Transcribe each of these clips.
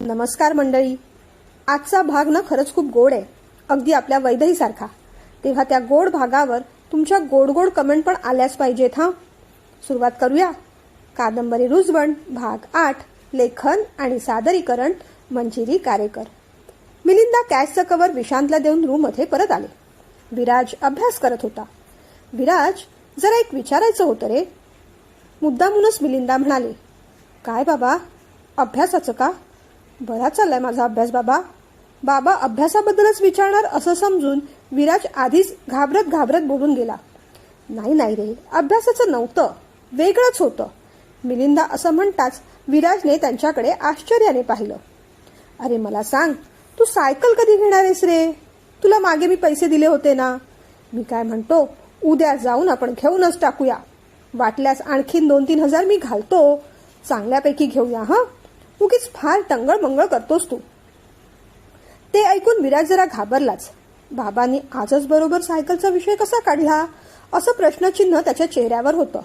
नमस्कार मंडळी. आजचा भाग ना खरंच खूप गोड आहे, अगदी आपल्या वैदहीसारखा. तेव्हा त्या गोड भागावर तुमच्या गोड गोड कमेंट पण आल्याच पाहिजेत. सुरुवात करूया. कादंबरी रुजवण भाग 8. लेखन आणि सादरीकरण मंजिरी कारेकर. मिलिंदा कॅशचं कव्हर विशांतला देऊन रूममध्ये परत आले. विराज अभ्यास करत होता. विराज, जरा एक विचारायचं होतं रे. मुद्दामूनच मिलिंदा म्हणाले. काय बाबा, अभ्यासाचं का? बरा चाललाय माझा अभ्यास बाबा. बाबा अभ्यासाबद्दलच विचारणार असं समजून विराज आधीच घाबरत घाबरत बोलून गेला. नाही रे, अभ्यासाचं नव्हतं, वेगळंच होतं. मिलिंदा असं म्हणताच विराजने त्यांच्याकडे आश्चर्याने पाहिलं. अरे मला सांग, तू सायकल कधी घेणार आहेस रे? तुला मागे मी पैसे दिले होते ना. मी काय म्हणतो, उद्या जाऊन आपण घेऊनच टाकूया. वाटल्यास आणखीन 2-3 हजार मी घालतो. चांगल्यापैकी घेऊया. उगीच फार टंगळ मंगळ करतोस तू. ते ऐकून विराज जरा घाबरलाच. बाबांनी आजच बरोबर सायकलचा विषय कसा काढला असं प्रश्नचिन्ह त्याच्या चेहऱ्यावर होतं.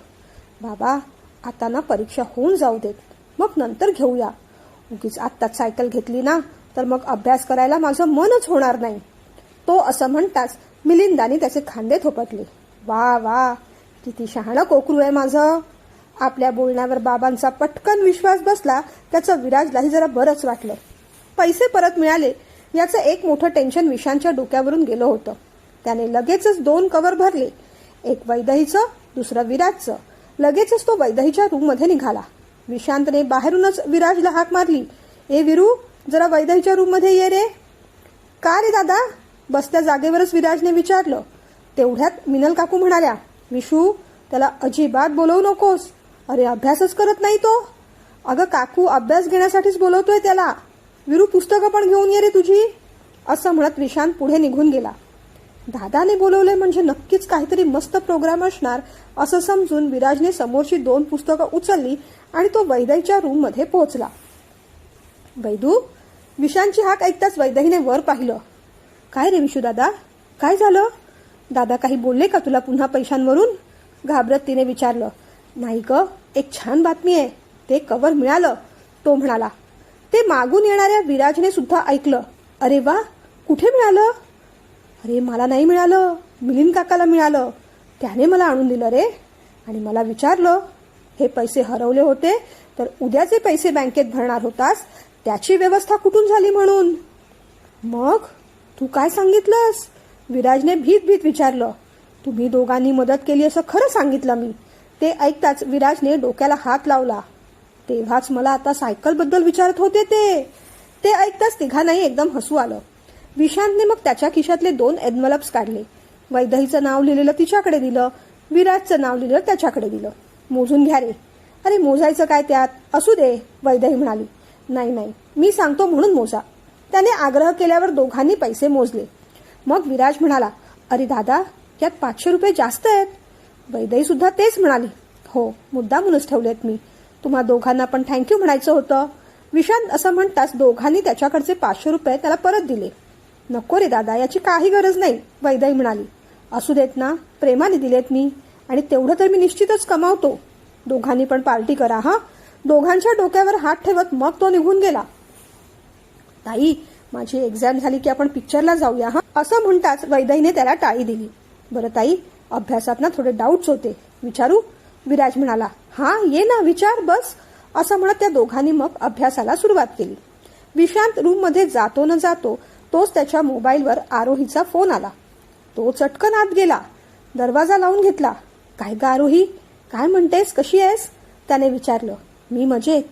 बाबा, आता ना परीक्षा होऊन जाऊ देत, मग नंतर घेऊया. उगीच आत्ताच सायकल घेतली ना तर मग अभ्यास करायला माझं मनच होणार नाही. तो असं म्हणताच मिलिंदाने त्याचे खांदे थोपटले. वा वा, किती शहाणं कोकरू आहे माझं. आपल्या बोलण्यावर बाबांचा पटकन विश्वास बसला. त्याचं विराजलाही जरा बरंच वाटलं. पैसे परत मिळाले याचं एक मोठं टेन्शन विशांतच्या डोक्यावरून गेलं होतं. त्याने लगेचच 2 कव्हर भरले. एक वैदहीचं, दुसरं विराजचं. लगेचच तो वैदहीच्या रूममध्ये निघाला. विशांतने बाहेरूनच विराजला हाक मारली. ए विरू, जरा वैदहीच्या रूममध्ये ये रे. का रे दादा? बसत्या जागेवरच विराजने विचारलं. तेवढ्यात मिनल काकू म्हणाल्या, विशू, त्याला अजिबात बोलवू नकोस. अरे अभ्यासच करत नाही तो. अगं काकू, अभ्यास घेण्यासाठीच बोलवतोय त्याला. विरू, पुस्तकं पण घेऊन ये रे तुझी. असं म्हणत विशांत पुढे निघून गेला. दादाने बोलवले म्हणजे नक्कीच काहीतरी मस्त प्रोग्राम असणार असं समजून विराजने समोरची 2 पुस्तकं उचलली आणि तो वैदहीच्या रूममध्ये पोहोचला. वैदू, विशांतची हाक ऐकताच वैदहीने वर पाहिलं. काय रे विशू दादा, काय झालं? दादा काही बोलले का तुला पुन्हा पैशांवरून? घाबरत तिने विचारलं. नाही ग, एक छान बातमी आहे. ते कव्हर मिळालं, तो म्हणाला. ते मागून येणाऱ्या विराजने सुद्धा ऐकलं. अरे वा, कुठे मिळालं? अरे मला नाही मिळालं, मिलिंद काकाला मिळालं. त्याने मला आणून दिलं रे. आणि मला विचारलं, हे पैसे हरवले होते तर उद्याचे पैसे बँकेत भरणार होतास, त्याची व्यवस्था कुठून झाली म्हणून. मग तू काय सांगितलंस? विराजने भीत विचारलं. तुम्ही दोघांनी मदत केली असं खरं सांगितलं मी. ते ऐकताच विराजने डोक्याला हात लावला. तेव्हाच मला आता सायकलबद्दल विचारत होते ते ऐकताच तिघांनाही एकदम हसू आलं. विशांतने मग त्याच्या खिशातले 2 एन्व्हलप्स काढले. वैदहीचं नाव लिहिलेलं तिच्याकडे दिलं, विराजचं नाव लिहिलं त्याच्याकडे दिलं. मोजून घ्या रे. अरे मोजायचं काय त्यात, असू दे, वैदही म्हणाली. नाही, मी सांगतो म्हणून मोजा. त्याने आग्रह केल्यावर दोघांनी पैसे मोजले. मग विराज म्हणाला, अरे दादा, यात 500 रुपये जास्त आहेत. वैदही सुद्धा तेच म्हणाली. हो, मुद्दामूनच ठेवलेत मी. तुम्हा दोघांना पण थँक्यू म्हणायचं होतं. विशांत असं म्हणताच दोघांनी त्याच्याकडचे 500 रुपये त्याला परत दिले. नको रे दादा, याची काही गरज नाही, वैदही म्हणाली. असू देत ना, प्रेमाने दिलेत मी, आणि तेवढं तर मी निश्चितच कमावतो. दोघांनी पण पार्टी करा. दोघांच्या डोक्यावर हात ठेवत मग तो निघून गेला. ताई, माझी एक्झाम झाली की आपण पिक्चरला जाऊया असं म्हणताच वैदहीने त्याला टाळी दिली. बरं ताई, अभ्यासात ना थोडे डाऊट्स होते, विचारू? विराज म्हणाला. ये ना, विचार बस. असं म्हणत त्या दोघांनी मग अभ्यासाला सुरुवात केली. विशांत रूममध्ये जातो न जातो तोच त्याच्या मोबाईलवर आरोहीचा फोन आला. तो चटकन आत गेला, दरवाजा लावून घेतला. काय ग आरोही, काय म्हणतेस, कशी आहेस? त्याने विचारलं. मी मजेत.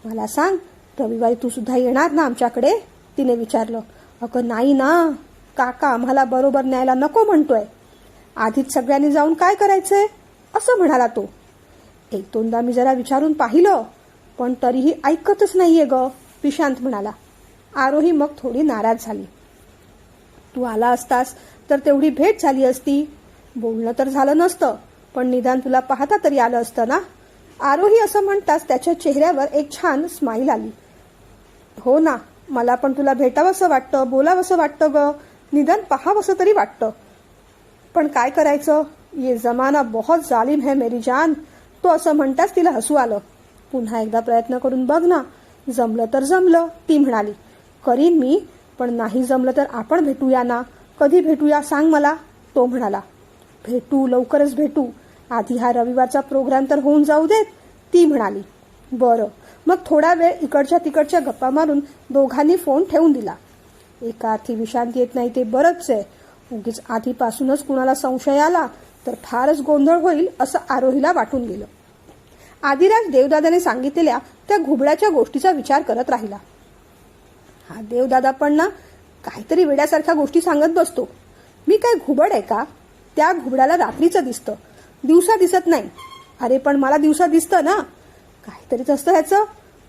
मला सांग, रविवारी तू सुद्धा येणार ना आमच्याकडे? तिने विचारलं. अगं नाही ना, काका आम्हाला बरोबर न्यायला नको म्हणतोय. आधीच सगळ्यांनी जाऊन काय करायचंय असं म्हणाला तो. 1-2दा मी जरा विचारून पाहिलं, पण तरीही ऐकतच नाहीये ग, विशांत म्हणाला. आरोही मग थोडी नाराज झाली. तू आला असतास तर तेवढी भेट झाली असती. बोलणं तर झालं नसतं, पण निदान तुला पाहता तरी आलं असतं ना. आरोही असं म्हणताच त्याच्या चेहऱ्यावर एक छान स्माईल आली. हो ना, मला पण तुला भेटावंसं वाटतं, बोलावंसं वाटतं ग, निदान पाहावंसं तरी वाटतं. पण काय करायचं, ये जमाना बहुत जालिम है मेरी जान. तो असं म्हणताच तिला हसू आलं. पुन्हा एकदा प्रयत्न करून बघ ना, जमलं तर जमलं, ती म्हणाली. करीन मी, पण नाही जमलं तर आपण भेटूया ना. कधी भेटूया सांग मला, तो म्हणाला. भेटू, लवकरच भेटू. आधी हा रविवारचा प्रोग्राम तर होऊन जाऊ देत, ती म्हणाली. बरं. मग थोडा वेळ इकडच्या तिकडच्या गप्पा मारून दोघांनी फोन ठेवून दिला. एका अर्थी विश्रांती येत नाही ते बरंच आहे. उगीच आधीपासूनच कुणाला संशय आला तर फारच गोंधळ होईल असं आरोहीला वाटून गेलं. आदिराज देवदादाने सांगितलेल्या त्या घुबडाच्या गोष्टीचा विचार करत राहिला. हा देवदादा पण ना काहीतरी वेड्यासारख्या गोष्टी सांगत बसतो. मी काय घुबड आहे का? त्या घुबडाला रात्रीचं दिसतं, दिवसा दिसत नाही. अरे पण मला दिवसा दिसतं ना. काहीतरीच असतं ह्याचं.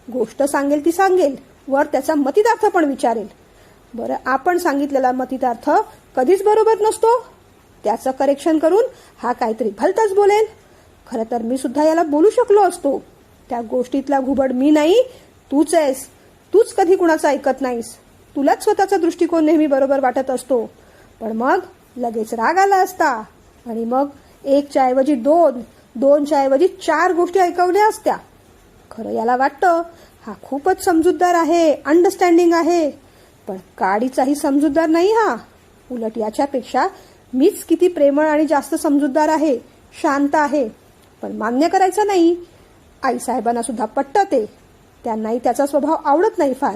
गोष्ट सांगेल ती सांगेल, वर त्याचा मतितार्थ पण विचारेल. बरं, आपण सांगितलेला मतितार्थ कधीच बरोबर नसतो. त्याचं करेक्शन करून हा काहीतरी भलतंच बोलेल. खरं तर मी सुद्धा याला बोलू शकलो असतो. त्या गोष्टीतला घुबड मी नाही, तूच आहेस. तूच कधी कुणाचं ऐकत नाहीस. तुलाच स्वतःचा दृष्टिकोन नेहमी बरोबर वाटत असतो. पण मग लगेच राग आला असता आणि मग एकच्या ऐवजी दोन, दोनच्या ऐवजी 4 गोष्टी ऐकवल्या असत्या. खरं याला वाटतं हा खूपच समजूतदार आहे, अंडरस्टँडिंग आहे. पण काडीचाही समजूतदार नाही हा. उलट याच्यापेक्षा मीच किती प्रेमळ आणि जास्त समजूतदार आहे, शांत आहे. पण मान्य करायचं नाही. आईसाहेबांना सुद्धा पटतं ते. त्यांनाही त्याचा स्वभाव आवडत नाही फार.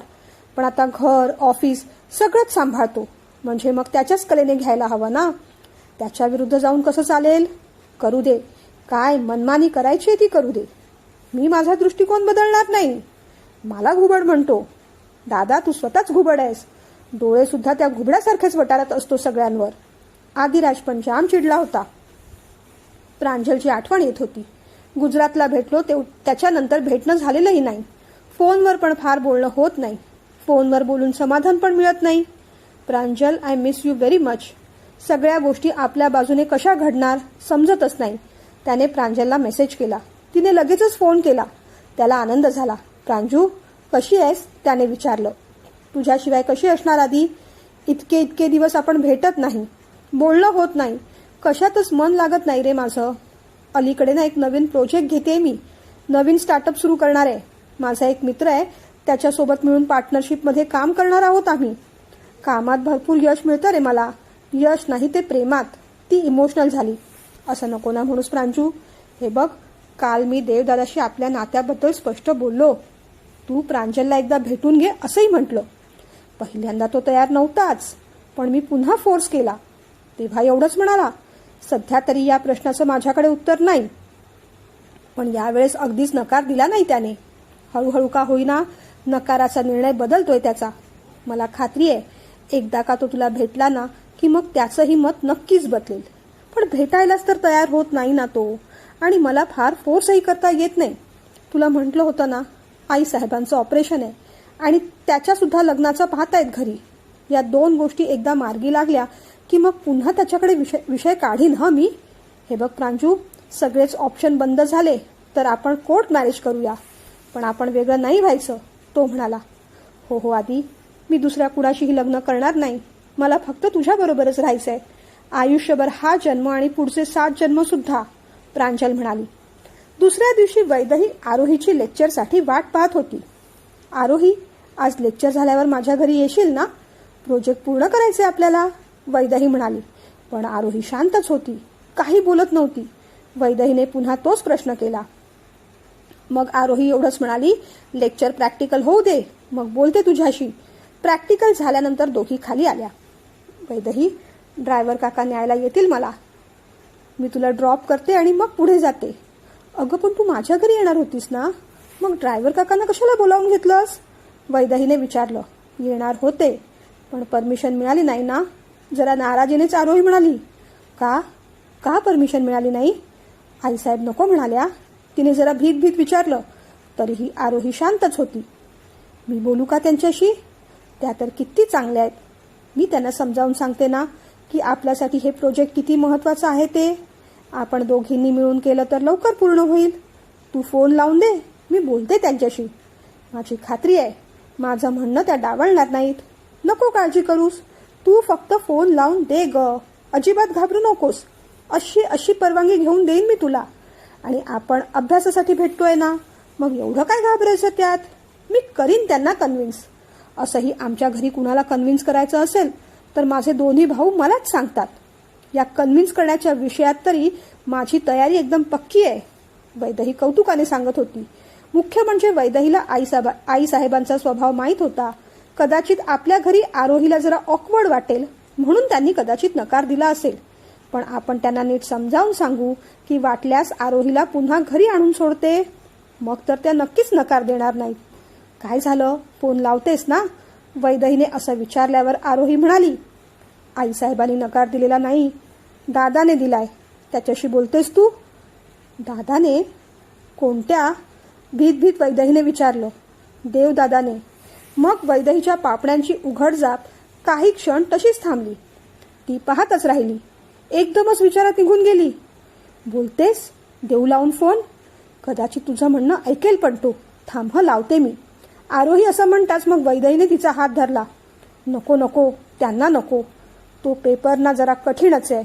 पण आता घर, ऑफिस सगळंच सांभाळतो, म्हणजे मग त्याच्याच कलेने घ्यायला हवं ना. त्याच्या विरुद्ध जाऊन कसं चालेल? करू दे, काय मनमानी करायची ती करू दे. मी माझा दृष्टिकोन बदलणार नाही. मला घुबड म्हणतो. दादा, तू स्वतःच घुबड आहेस. डोळे सुद्धा त्या घुबडासारखेच वटारत असतो सगळ्यांवर. आदिराज पण जाम चिडला होता. प्रांजलची आठवण येत होती. गुजरातला भेटलो त्याच्यानंतर भेटणं झालेलंही नाही. फोनवर पण फार बोलणं होत नाही. फोनवर बोलून समाधान पण मिळत नाही. Pranjal, I miss you very much. सगळ्या गोष्टी आपल्या बाजूने कशा घडणार समजतच नाही. त्याने प्रांजलला मेसेज केला. तिने लगेचच फोन केला. त्याला आनंद झाला. प्रांजू, कशी आहेस? त्याने विचारलं. तुझ्याशिवाय कशी असणार आधी? इतके दिवस आपण भेटत नाही, बोलणं होत नाही. कशातच मन लागत नाही रे माझं. अलीकडे ना एक नवीन प्रोजेक्ट घेते मी. नवीन स्टार्टअप सुरू करणार आहे. माझा एक मित्र आहे, त्याच्यासोबत मिळून पार्टनरशिपमध्ये काम करणार आहोत आम्ही. कामात भरपूर यश मिळतं रे मला. यश नाही ते प्रेमात. ती इमोशनल झाली. असं नको ना म्हणूस प्रांजू. हे बघ, काल मी देवदादाशी आपल्या नात्याबद्दल स्पष्ट बोललो. तू प्रांजलला एकदा भेटून घे असंही म्हटलं. पहिल्यांदा तो तयार नव्हताच, पण मी पुन्हा फोर्स केला. तेव्हा एवढंच म्हणाला, सध्या तरी या प्रश्नाचं माझ्याकडे उत्तर नाही. पण यावेळेस अगदीच नकार दिला नाही त्याने. हळूहळू का होईना नकाराचा निर्णय बदलतोय त्याचा. मला खात्री आहे एकदा का तो तुला भेटला ना की मग त्याचंही मत नक्कीच बदलेल. पण भेटायलाच तर तयार होत नाही ना तो. आणि मला फार फोर्सही करता येत नाही. तुला म्हटलं होतं ना, आईसाहेबांचं ऑपरेशन आहे आणि त्याच्यासुद्धा लग्नाचं पाहतायत घरी. या 2 गोष्टी एकदा मार्गी लागल्या की मग पुन्हा त्याच्याकडे विषय काढीन हा मी. हे बघ प्रांजू, सगळेच ऑप्शन बंद झाले तर आपण कोर्ट मॅरेज करूया, पण आपण वेगळं नाही व्हायचं, तो म्हणाला. हो आदी, मी दुसऱ्या कुणाशीही लग्न करणार नाही. मला फक्त तुझ्याबरोबरच राहायचंय. आयुष्यभर हा जन्म आणि पुढचे 7 जन्म सुद्धा, प्रांजल म्हणाली. दुसऱ्या दिवशी वैदही आरोहीची लेक्चरसाठी वाट पाहत होती. आरोही, आज लेक्चर झाल्यावर माझ्या घरी येशील ना? प्रोजेक्ट पूर्ण करायचे आपल्याला, वैदही म्हणाली. पण आरोही शांतच होती, काही बोलत नव्हती. वैदहीने पुन्हा तोच प्रश्न केला. मग आरोही एवढंच म्हणाली, लेक्चर प्रॅक्टिकल होऊ दे, मग बोलते तुझ्याशी. प्रॅक्टिकल झाल्यानंतर दोघी खाली आल्या. वैदही, ड्रायव्हर काका न्यायला येतील मला. मी तुला ड्रॉप करते आणि मग पुढे जाते. अगं पण तू माझ्या घरी येणार होतीस ना, मग ड्रायव्हर काकांना कशाला बोलावून घेतलंस? वैदहीने विचारलं. येणार होते, पण परमिशन मिळाली नाही ना, जरा नाराजीनेच आरोही म्हणाली. का परमिशन मिळाली नाही? आईसाहेब नको म्हणाल्या, तिने जरा भीत विचारलं. तरीही आरोही शांतच होती. मी बोलू का त्यांच्याशी? त्या तर किती चांगल्या आहेत. मी त्यांना समजावून सांगते ना की आपल्यासाठी हे प्रोजेक्ट किती महत्वाचं आहे ते. आपण दोघींनी मिळून केलं तर लवकर पूर्ण होईल. तू फोन लावून दे, मी बोलते त्यांच्याशी. माझी खात्री आहे माझं म्हणणं त्या डावलणार नाहीत. नको काळजी करूस, तू फक्त फोन लावून दे ग. अजिबात घाबरू नकोस. अशी परवानगी घेऊन देईन मी तुला. आणि आपण अभ्यासासाठी भेटतोय ना, मग एवढं काय घाबरायचं त्यात? मी करीन त्यांना कन्व्हिन्स. असंही आमच्या घरी कुणाला कन्व्हिन्स करायचं असेल तर माझे दोन्ही भाऊ मलाच सांगतात. या कन्व्हिन्स करण्याच्या विषयात तरी माझी तयारी एकदम पक्की आहे, वैदेही कौतुकाने सांगत होती. मुख्य म्हणजे वैदेहीला आईसाहेबांचा स्वभाव माहीत होता. कदाचित आपल्या घरी आरोहीला जरा ऑकवर्ड वाटेल म्हणून त्यांनी कदाचित नकार दिला असेल. पण आपण त्यांना नीट समजावून सांगू की वाटल्यास आरोहीला पुन्हा घरी आणून सोडते, मग तर त्या नक्कीच नकार देणार नाहीत. काय झालं, फोन लावतेस ना, वैदेहीने असं विचारल्यावर आरोही म्हणाली. आईसाहेबांनी नकार दिलेला नाही, दादाने दिलाय. त्याच्याशी बोलतेस तू? दादाने? कोणत्या? भीत वैदेहीने विचारलं. देवदादाने. मग वैदेहीच्या पापण्यांची उघडझाप काही क्षण तशीच थांबली. ती पाहतच राहिली. एकदमच विचारात निघून गेली. बोलतेस? देऊ लावून फोन? कदाचित तुझं म्हणणं ऐकेल पण तो. थांब लावते मी. आरोही असं म्हणताच मग वैदेहीने तिचा हात धरला. नको नको, त्यांना नको. तो पेपर ना जरा कठीणच आहे.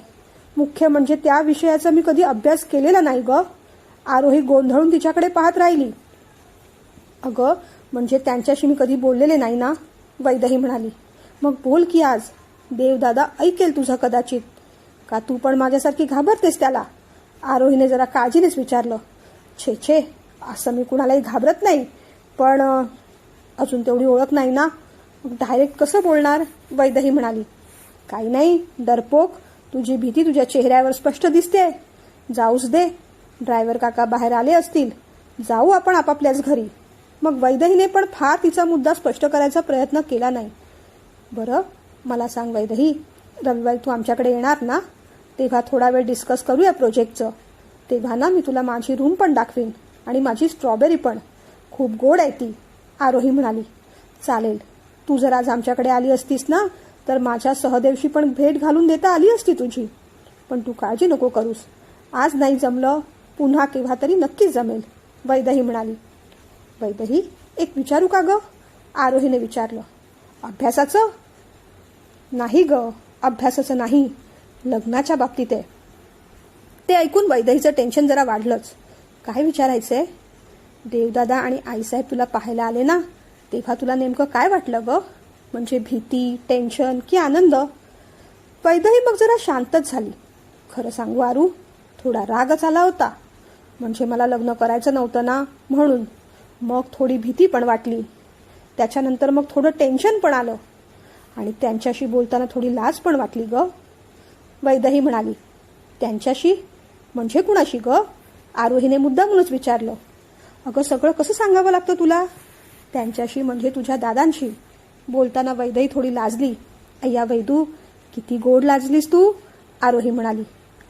मुख्य म्हणजे त्या विषयाचा मी कधी अभ्यास केलेला नाही ग. आरोही गोंधळून तिच्याकडे पाहत राहिली. अगं, म्हणजे त्यांच्याशी मी कधी बोललेले नाही ना, वैदेही म्हणाली. मग बोल की आज. देवदादा ऐकेल तुझं कदाचित. का तू पण माझ्यासारखी घाबरतेस त्याला? आरोहीने जरा काळजीनेच विचारलं. छे छे, असं मी कुणालाही घाबरत नाही, पण अजून तेवढी ओळख नाही ना, मग डायरेक्ट कसं बोलणार, वैदेही म्हणाली. काही नाही, डरपोक, तुझी भीती तुझ्या चेहऱ्यावर स्पष्ट दिसते. जाऊच दे, ड्रायव्हर काका बाहेर आले असतील, जाऊ आपण आपापल्याच घरी. मग वैदेहीने पण फार तिचा मुद्दा स्पष्ट करायचा प्रयत्न केला नाही. बरं, मला सांग वैदेही, रविवारी तू आमच्याकडे येणार ना, तेव्हा थोडा वेळ डिस्कस करूया प्रोजेक्टचं. तेव्हा ना मी तुला माझी रूम पण दाखवीन आणि माझी स्ट्रॉबेरी पण. खूप गोड आहे ती, आरोही म्हणाली. चालेल, तू जर आज आमच्याकडे आली असतीस ना तर माझ्या सहदेवशी पण भेट घालून देता आली असती तुझी. पण तू काळजी नको करूस, आज नाही जमलं, पुन्हा केव्हा तरी नक्कीच जमेल, वैदेही म्हणाली. वैदेही, एक विचारू का ग, आरोहीने विचारलं. अभ्यासाचं? नाही ग, अभ्यासाचं नाही, लग्नाच्या बाबतीत आहे. ते ऐकून वैदेहीचं टेन्शन जरा वाढलंच. काय विचारायचंय? देवदादा आणि आईसाहेब तुला पाहायला आले ना, तेव्हा तुला नेमकं काय वाटलं ग? म्हणजे भीती, टेन्शन की आनंद? वैदेही मग जरा शांतच झाली. खरं सांगू आरू, थोडा रागच आला होता. म्हणजे मला लग्न करायचं नव्हतं ना म्हणून. मग थोडी भीती पण वाटली. त्याच्यानंतर मग थोडं टेन्शन पण आलं आणि त्यांच्याशी बोलताना थोडी लाज पण वाटली ग, वैदेही म्हणाली. त्यांच्याशी म्हणजे कुणाशी ग? आरोहीने मुद्दामूनच विचारलं. अगं, सगळं कसं सांगावं लागतं तुला? त्यांच्याशी म्हणजे तुझ्या दादांशी. बोलताना वैदेही थोडी लाजली. अय्या वैदू, किती गोड लाजलीस तू, आरोही म्हणाली.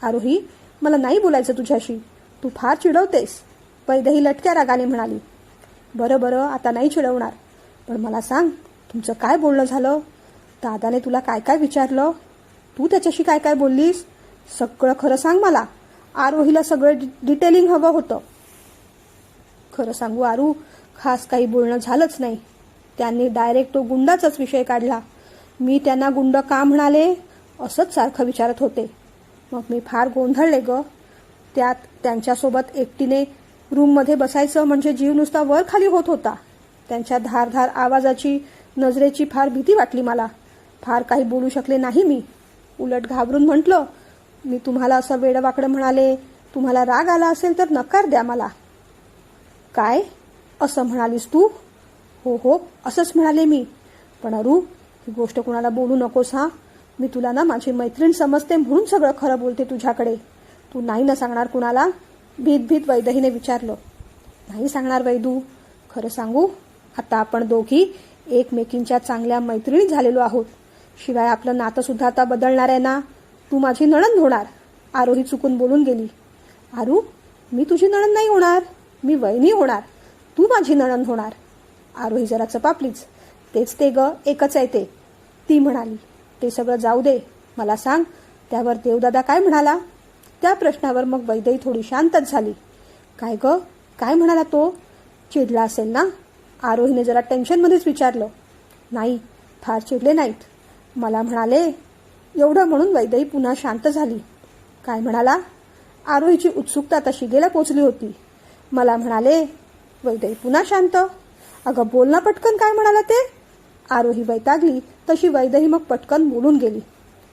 आरोही, मला नाही बोलायचं तुझ्याशी, तू फार चिडवतेस, वैदेही लटक्या रागाने म्हणाली. बरं बरं, आता नाही चिडवणार, पण मला सांग, तुमचं काय बोलणं झालं? दादाने तुला काय काय विचारलं? तू त्याच्याशी काय काय बोललीस? सगळं खरं सांग मला. आरोहीला सगळं डिटेलिंग हवं होतं. खरं सांगू आरू, खास काही बोलणं झालंच नाही. त्यांनी डायरेक्ट तो गुंडाचाच विषय काढला. मी त्यांना गुंड का म्हणाले असंच सारखं विचारत होते. मग मी फार गोंधळले ग. त्यात त्यांच्यासोबत एकटीने रूममध्ये बसायचं म्हणजे जीव नुसता वर खाली होत होता. त्यांच्या धारधार आवाजाची, नजरेची फार भीती वाटली मला. फार काही बोलू शकले नाही मी. उलट घाबरून म्हटलं, मी तुम्हाला असं वेडवाकडं म्हणाले, तुम्हाला राग आला असेल तर नकार द्या मला. काय असं म्हणालीस तू? हो हो, असंच म्हणाले मी. पण अरू, ही गोष्ट कुणाला बोलू नकोस हा. मी तुला ना माझी मैत्रीण समजते म्हणून सगळं खरं बोलते तुझ्याकडे. तू नाही ना सांगणार कुणाला? भीत वैदेहीने विचारलं. नाही सांगणार वैदू, खरं सांगू, आता आपण दोघी एकमेकींच्या चांगल्या मैत्रिणी झालेलो आहोत. शिवाय आपलं नातं सुद्धा आता बदलणार आहे ना. तू माझी नणंद होणार, आरोही चुकून बोलून गेली. आरू, मी तुझी नणंद नाही होणार, मी वहिनी होणार, तू माझी नणंद होणार. आरोही जरा चपापलीच. तेच ते ग, एकच आहे ते, ती म्हणाली. ते सगळं जाऊ दे, मला सांग, त्यावर देवदादा काय म्हणाला? त्या प्रश्नावर मग वैदेही थोडी शांतच झाली. काय ग, काय म्हणाला तो? चिडला असेल ना, आरोहीने जरा टेन्शनमध्येच विचारलं. नाही, फार चिडले नाहीत. मला म्हणाले, एवढं म्हणून वैदेही पुन्हा शांत झाली. काय म्हणाला? आरोहीची उत्सुकता आता शिगेला पोचली होती. मला म्हणाले, वैदेही पुन्हा शांत. अगं बोल ना पटकन, काय म्हणाला ते? आरोही वैतागली तशी वैदही मग पटकन बोलून गेली.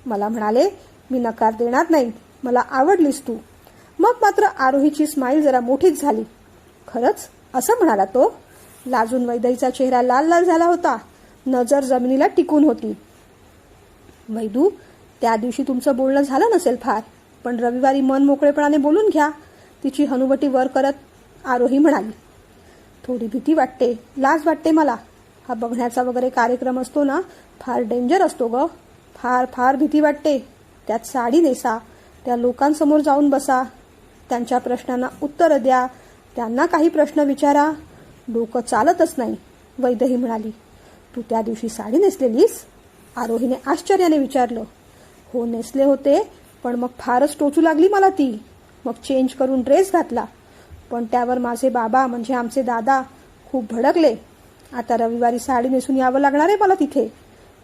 मला म्हणाले, मी नकार देणार नाही, मला आवडलीस तू. मग मात्र आरोहीची स्माईल जरा मोठीच झाली. खरंच असं म्हणाला तो? लाजून वैदहीचा चेहरा लाल लाल झाला होता. नजर जमिनीला टिकून होती. वैदू, त्या दिवशी तुमचं बोलणं झालं नसेल फार, पण रविवारी मन मोकळेपणाने बोलून घ्या, तिची हनुवटी वर करत आरोही म्हणाली. थोडी भीती वाटते, लाज वाटते मला. हा बघण्याचा वगैरे कार्यक्रम असतो ना, फार डेंजर असतो ग. फार फार भीती वाटते. त्यात साडी नेसा, त्या लोकांसमोर जाऊन बसा, त्यांच्या प्रश्नांना उत्तरं द्या, त्यांना काही प्रश्न विचारा. डोकं चालतच नाही, वैदही म्हणाली. तू त्या दिवशी साडी नेसलेलीस? आरोहीने आश्चर्याने विचारलं. हो नेसले होते, पण मग फारच टोचू लागली मला ती. मग चेंज करून ड्रेस घातला, पण त्यावर माझे बाबा म्हणजे आमचे दादा खूप भडकले. आता रविवारी साडी नेसून यावं लागणार आहे मला तिथे.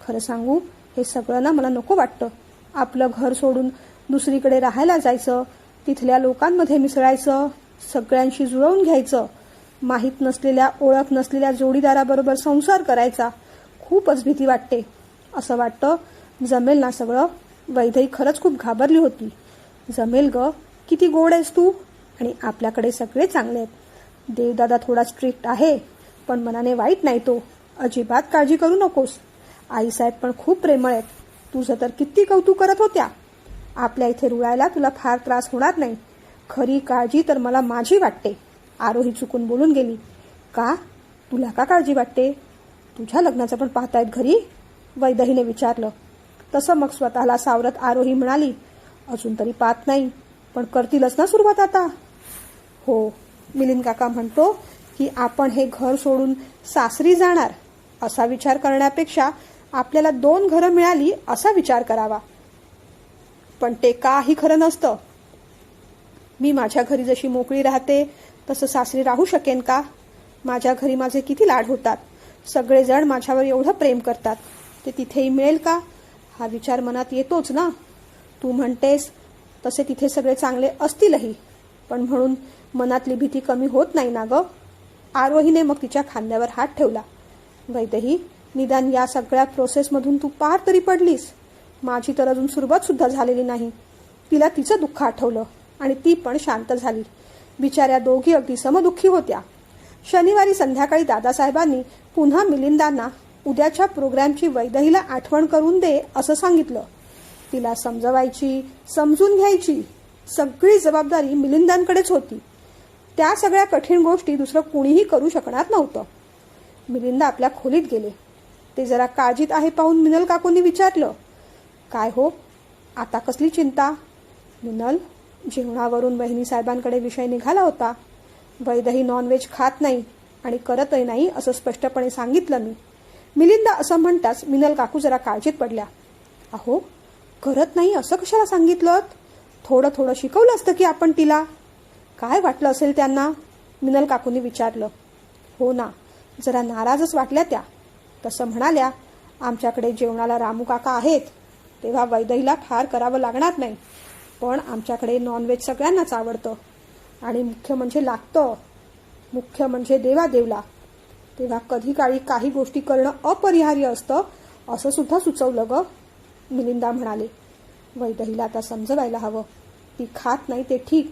खरं सांगू, हे सगळं ना मला नको वाटतं. आपलं घर सोडून दुसरीकडे राहायला जायचं, तिथल्या लोकांमध्ये मिसळायचं, सगळ्यांशी जुळवून घ्यायचं, माहीत नसलेल्या ओळख नसलेल्या जोडीदाराबरोबर संसार करायचा. खूपच भीती वाटते. असं वाटतं जमेल ना सगळं? वैदही खरंच खूप घाबरली होती. जमेल ग, किती गोड आहेस तू, आणि आपल्याकडे सगळे चांगले आहेत. देवदादा थोडा स्ट्रिक्ट आहे, पण मनाने वाईट नाही तो. अजिबात काळजी करू नकोस. आईसाहेब पण खूप प्रेमळ आहेत. तुझं तर किती कौतुक करत होत्या. आपल्या इथे रुळायला तुला फार त्रास होणार नाही. खरी काळजी तर मला माझी वाटते. आरोही चुकून बोलून गेली. का? तुला का काळजी वाटते? तुझ्या लग्नाचं पण पाहतायत घरी? वैदहीने विचारलं. तसं मग स्वतःला सावरत आरोही म्हणाली, अजून तरी पाहत नाही, पण करतीलच ना सुरुवात आता. हो, मिलिंद काका म्हणतो की आपण हे घर सोडून सासरी जाणार, असा विचार करण्यापेक्षा आपल्याला 2 घरं मिळाली असा विचार करावा. पण ते काही खरं नसतं. मी माझ्या घरी जशी मोकळी राहते तसं सासरी राहू शकेन का? माझ्या घरी माझे किती लाड होतात. सगळेजण माझ्यावर एवढं प्रेम करतात. ते तिथेही मिळेल का? हा विचार मनात येतोच ना. तू म्हणतेस तसे तिथे सगळे चांगले असतीलही, पण म्हणून मनातली भीती कमी होत नाही ना ग. आरोहीने मग तिच्या खांद्यावर हात ठेवला. वैदही, निदान या सगळ्या प्रोसेसमधून तू पार तरी पडलीस. माझी तर अजून सुरुवात सुद्धा झालेली नाही. तिला तिचं दुःख आठवलं आणि ती पण शांत झाली. बिचाऱ्या दोघी अगदी समदुःखी होत्या. शनिवारी संध्याकाळी दादासाहेबांनी पुन्हा मिलिंदांना उद्याच्या प्रोग्रॅमची वैदहीला आठवण करून दे असं सांगितलं. तिला समजवायची, समजून घ्यायची सगळी जबाबदारी मिलिंदांकडेच होती. त्या सगळ्या कठीण गोष्टी दुसरं कुणीही करू शकणार नव्हतं. मिलिंदा आपल्या खोलीत गेले. ते जरा काळजीत आहे पाहून मिनल काकूंनी विचारलं, काय हो, आता कसली चिंता? मिनल, जेवणावरून वहिनी साहेबांकडे विषय निघाला होता. वैदही नॉनव्हेज खात नाही आणि करतही नाही असं स्पष्टपणे सांगितलं मी. मिलिंदा असं म्हणताच मिनल काकू जरा काळजीत पडल्या. अहो, करत नाही असं कशाला सांगितलं? थोडं थोडं शिकवलं असतं की आपण तिला. काय वाटलं असेल त्यांना? मिनल काकूंनी विचारलं. हो ना, जरा नाराजच वाटल्या त्या. तसं म्हणाल्या, आमच्याकडे जेवणाला रामू काका आहेत, तेव्हा वैदहीला फार करावं लागणार नाही, पण आमच्याकडे नॉनव्हेज सगळ्यांनाच आवडतं आणि मुख्य म्हणजे लागतं, मुख्य म्हणजे देवादेवला. तेव्हा कधी काळी काही गोष्टी करणं अपरिहार्य असतं असं सुद्धा सुचवलं ग. मिलिंदा म्हणाले. वैदहीला आता समजवायला हवं. ती खात नाही ते ठीक,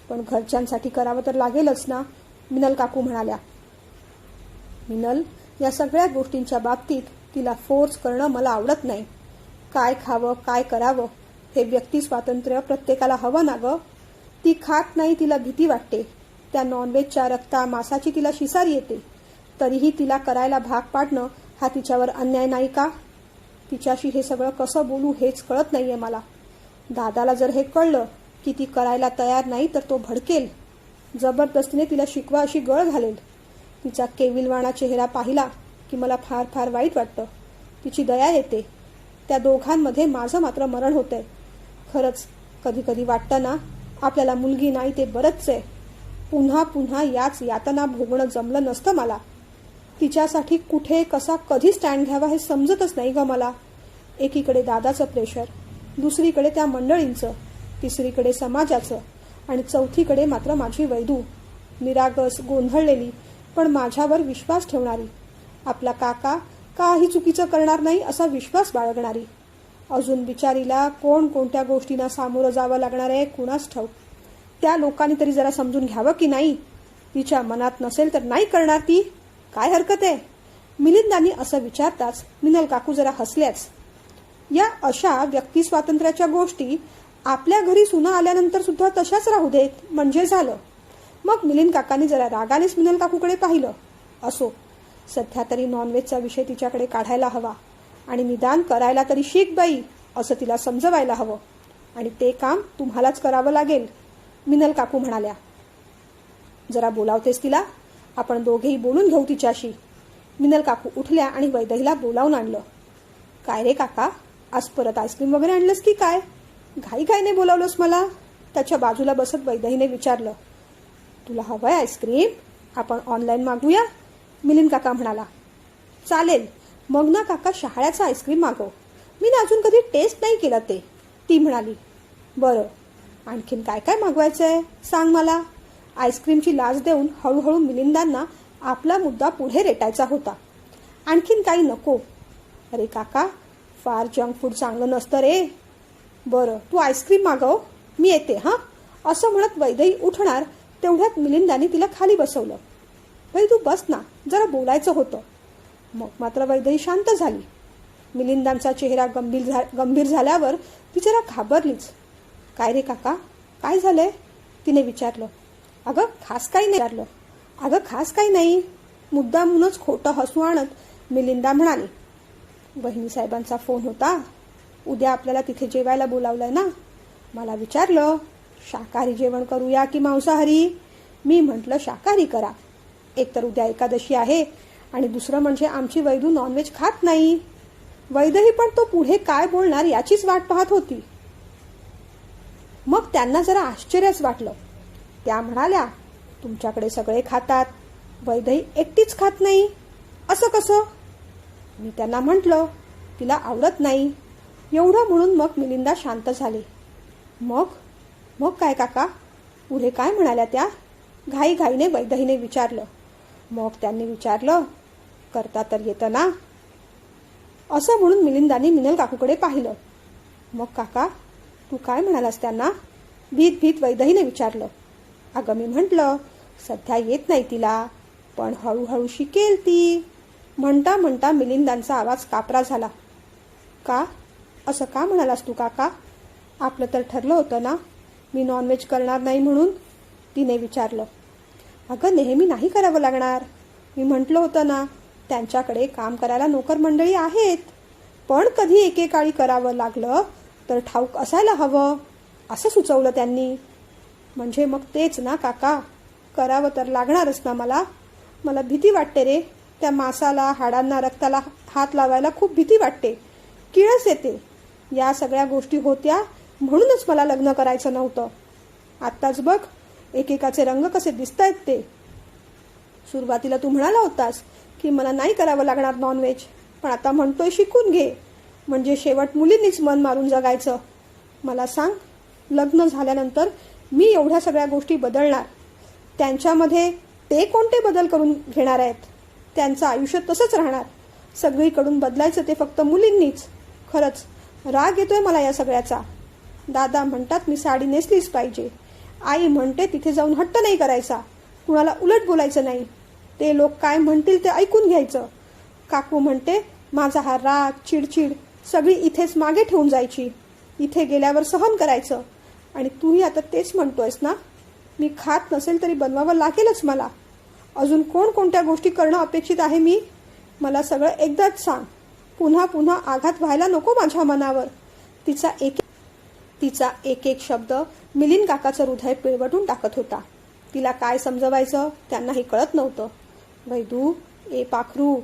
पण घरच्यांसाठी करावं तर लागेलच ना, मिनल काकू म्हणाल्या. मिनल, या सगळ्या गोष्टींच्या बाबतीत तिला फोर्स करणं मला आवडत नाही. काय खावं, काय करावं हे व्यक्ती स्वातंत्र्य प्रत्येकाला हवं ना ग. ती खात नाही, तिला भीती वाटते. त्या नॉनव्हेजच्या रक्ता मासाची तिला शिसारी येते. तरीही तिला करायला भाग पाडणं हा तिच्यावर अन्याय नाही का? तिच्याशी हे सगळं कसं बोलू हेच कळत नाहीये मला. दादाला जर हे कळलं की ती करायला तयार नाही तर तो भडकेल. जबरदस्तीने तिला शिकवा अशी गळ घालेल. तिचा केविलवाणा चेहरा पाहिला की मला फार फार वाईट वाटतं. तिची दया येते. त्या दोघांमध्ये माझं मात्र मरण होतंय. खरंच कधी कधी वाटतं ना, आपल्याला मुलगी नाही ते बरंच आहे. पुन्हा पुन्हा याच यातना भोगणं जमलं नसतं मला. तिच्यासाठी कुठे, कसा, कधी स्टँड घ्यावा हे समजतच नाही ग मला. एकीकडे दादाचं प्रेशर, दुसरीकडे त्या मंडळींचं, तिसरीकडे समाजाचं आणि चौथीकडे मात्र माझी वैदू. निरागस, गोंधळलेली, पण माझ्यावर विश्वास ठेवणारी, आपला काका काही चुकीचं करणार नाही असा विश्वास बाळगणारी. अजून बिचारीला कोणत्या गोष्टींना सामोरं जावं लागणार आहे कुणास ठाऊक. त्या लोकांनी तरी जरा समजून घ्यावं की नाही. तिच्या मनात नसेल तर नाही करणार ती, काय हरकत आहे. मिलिंदांनी असं विचारताच मिनल काकू जरा हसल्याच. या अशा व्यक्ती स्वातंत्र्याच्या गोष्टी आपल्या घरी सुना आल्यानंतर सुद्धा तशाच राहू देत म्हणजे झालं. मग मिलिंद काकांनी जरा रागानेच मिनल काकूकडे पाहिलं. असो, सध्या तरी नॉनव्हेजचा विषय तिच्याकडे काढायला हवा आणि निदान करायला तरी शिक बाई असं तिला समजवायला हवं. आणि ते काम तुम्हालाच करावं लागेल, मिनल काकू म्हणाल्या. जरा बोलावतेस तिला, आपण दोघेही बोलून घेऊ तिच्याशी. मिनल काकू उठल्या आणि वैदेहीला बोलावून आणलं. काय रे काका, आज परत आईस्क्रीम वगैरे आणलंस की काय? घाईघाईने बोलावलंस मला? त्याच्या बाजूला बसत वैदेहीने विचारलं. तुला हवंय आईस्क्रीम? आपण ऑनलाईन मागूया, मिलिंद काका म्हणाला. चालेल, मग ना काका शहाळ्याचं आईस्क्रीम मागव, मी ना अजून कधी टेस्ट नाही केलं ते, ती म्हणाली. बरं, आणखीन काय काय मागवायचंय सांग मला. आईस्क्रीमची लाच देऊन हळूहळू मिलिंदांना आपला मुद्दा पुढे रेटायचा होता. आणखीन काही नको? अरे काका, फार जंक फूड चांगलं नसतं रे. बरं, तू आईस्क्रीम मागव, मी येते हां, असं म्हणत वैदेही उठणार तेवढ्यात मिलिंदाने तिला खाली बसवलं. वै तू बस ना, जरा बोलायचं होतं. मग मात्र वैदेही शांत झाली. मिलिंदांचा चेहरा गंभीर झाल्यावर ती जरा घाबरलीच. काय रे काका, काय झालंय? तिने विचारलं. अगं खास काही नाही, मुद्दामूनच खोटं हसू आणत मिलिंदा म्हणाली. बहिणी साहेबांचा फोन होता, उद्या आपल्याला तिथे जेवायला बोलावलंय ना. मला विचारलं शाकाहारी जेवण करूया की मांसाहारी. मी म्हटलं शाकाहारी करा, एकतर उद्या एकादशी आहे आणि दुसरं म्हणजे आमची वैदू नॉनव्हेज खात नाही. वैदही पण तो पुढे काय बोलणार याचीच वाट पाहत होती. मग त्यांना जरा आश्चर्यच वाटलं. त्या म्हणाल्या, तुमच्याकडे सगळे खातात, वैदही एकटीच खात नाही, असं कसं? मी त्यांना म्हटलं तिला आवडत नाही. एवढं म्हणून मग मिलिंदा शांत झाली. मग काय काका, पुढे काय म्हणाल्या त्या? घाईघाईने वैदेहीने विचारलं. मग त्यांनी विचारलं, करता तर येतं ना? असं म्हणून मिलिंदाने मिनल काकूकडे पाहिलं. मग काका, तू काय म्हणालास त्यांना? भीत वैदेहीने विचारलं. अगं मी म्हटलं सध्या येत नाही तिला, पण हळूहळू शिकेल ती. म्हणता म्हणता मिलिंदांचा आवाज कापरा झाला. का? असं का म्हणालास तू काका? आपलं तर ठरलं होतं ना, मी नॉनव्हेज करणार नाही म्हणून, तिने विचारलं. अगं नेहमी नाही करावं लागणार, मी म्हटलं होतं ना, त्यांच्याकडे काम करायला नोकर मंडळी आहेत, पण कधी एकेकाळी करावं लागलं तर ठाऊक असायला हवं, असं सुचवलं त्यांनी. म्हणजे मग तेच ना काका, करावं तर लागणारच ना मला भीती वाटते रे. त्या मांसाला, हाडांना, रक्ताला हात लावायला खूप भीती वाटते, किळस येते. या सगळ्या गोष्टी होत्या म्हणूनच मला लग्न करायचं नव्हतं. आत्ताच बघ एकेकाचे रंग कसे दिसतायत ते. सुरुवातीला तू म्हणाला होतास की मला नाही करावं लागणार नॉनव्हेज, पण आता म्हणतोय शिकून घे, म्हणजे शेवट मुलींनीच मन मारून जगायचं. मला सांग, लग्न झाल्यानंतर मी एवढ्या सगळ्या गोष्टी बदलणार, त्यांच्यामध्ये ते कोणते बदल करून घेणार आहेत? त्यांचं आयुष्य तसंच राहणार. सगळीकडून बदलायचं ते फक्त मुलींनीच. खरंच राग येतोय मला या सगळ्याचा. दादा म्हणतात मी साडी नेसलीच पाहिजे, आई म्हणते तिथे जाऊन हट्ट नाही करायचा, कुणाला उलट बोलायचं नाही, ते लोक काय म्हणतील ते ऐकून घ्यायचं. काकू म्हणते माझा हा राग, चिडचिड सगळी इथेच मागे ठेवून जायची, इथे गेल्यावर सहन करायचं. आणि तूही आता तेच म्हणतोयस ना, मी खात नसेल तरी बनवावं लागेलच मला. अजून कोणत्या गोष्टी करणं अपेक्षित आहे मी? मला सगळं एकदाच सांग. पुन्हा पुन्हा आघात व्हायला नको माझ्या मनावर. तिचा एक एक शब्द मिलिंद काकाचं हृदय पिळवटून टाकत होता. तिला काय समजवायचं त्यांनाही कळत नव्हतं. वैदू, ए पाखरू,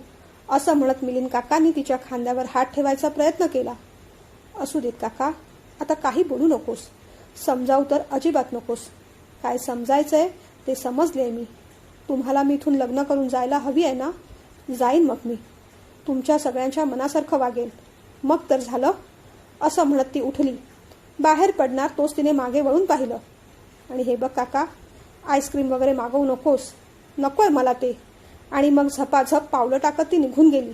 असं म्हणत मिलिंद काकांनी तिच्या खांद्यावर हात ठेवायचा प्रयत्न केला. असू देत काका, आता काही बोलू नकोस, समजावू तर अजिबात नकोस. काय समजायचंय ते समजले मी. तुम्हाला मी इथून लग्न करून जायला हवी आहे ना, जाईन मग मी, तुमच्या सगळ्यांच्या मनासारखं वागेल, मग तर झालं. असं म्हणत ती उठली. बाहेर पडणार तोच तिने मागे वळून पाहिलं. आणि हे बघ काका, आईस्क्रीम वगैरे मागवू नकोस, नकोय मला ते. आणि मग झपाझप पावलं टाकत ती निघून गेली.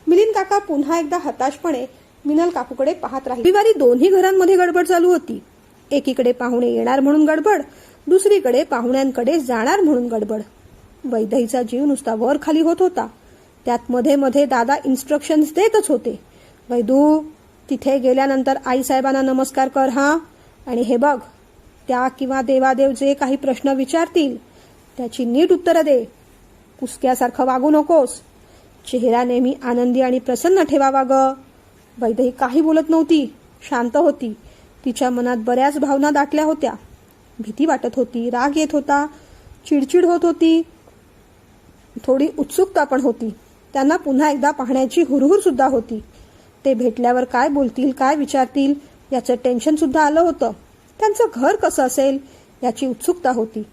मिलिंद काका पुन्हा एकदा हताशपणे मिनल काकूकडे पाहत राहिले. रविवारी दोन्ही घरांमध्ये गडबड चालू होती. एकीकडे पाहुणे येणार म्हणून गडबड, दुसरीकडे पाहुण्यांकडे जाणार म्हणून गडबड. वैदेहीचा जीव नुसता वर खाली होत होता. त्यात मध्ये मध्ये दादा इन्स्ट्रक्शन्स देतच होते. वैदू, तिथे गेल्यानंतर आईसाहेबांना नमस्कार कर हा, आणि हे बघ, त्या किंवा देवादेव जे काही प्रश्न विचारतील त्याची नीट उत्तरं दे. कुसक्यासारखं वागू नकोस. चेहरा नेहमी आनंदी आणि प्रसन्न ठेवावा ग. वैदेही काही बोलत नव्हती, शांत होती. तिच्या मनात बऱ्याच भावना दाटल्या होत्या. भीती वाटत होती, राग येत होता, चिडचिड होत होती, थोडी उत्सुकता पण होती. त्यांना पुन्हा एकदा पाहण्याची हुरहुर सुद्धा होती. ते भेटल्यावर काय बोलतील, काय विचारतील याचं टेन्शन सुद्धा आलं होतं. त्यांचं घर कसं असेल याची उत्सुकता होती.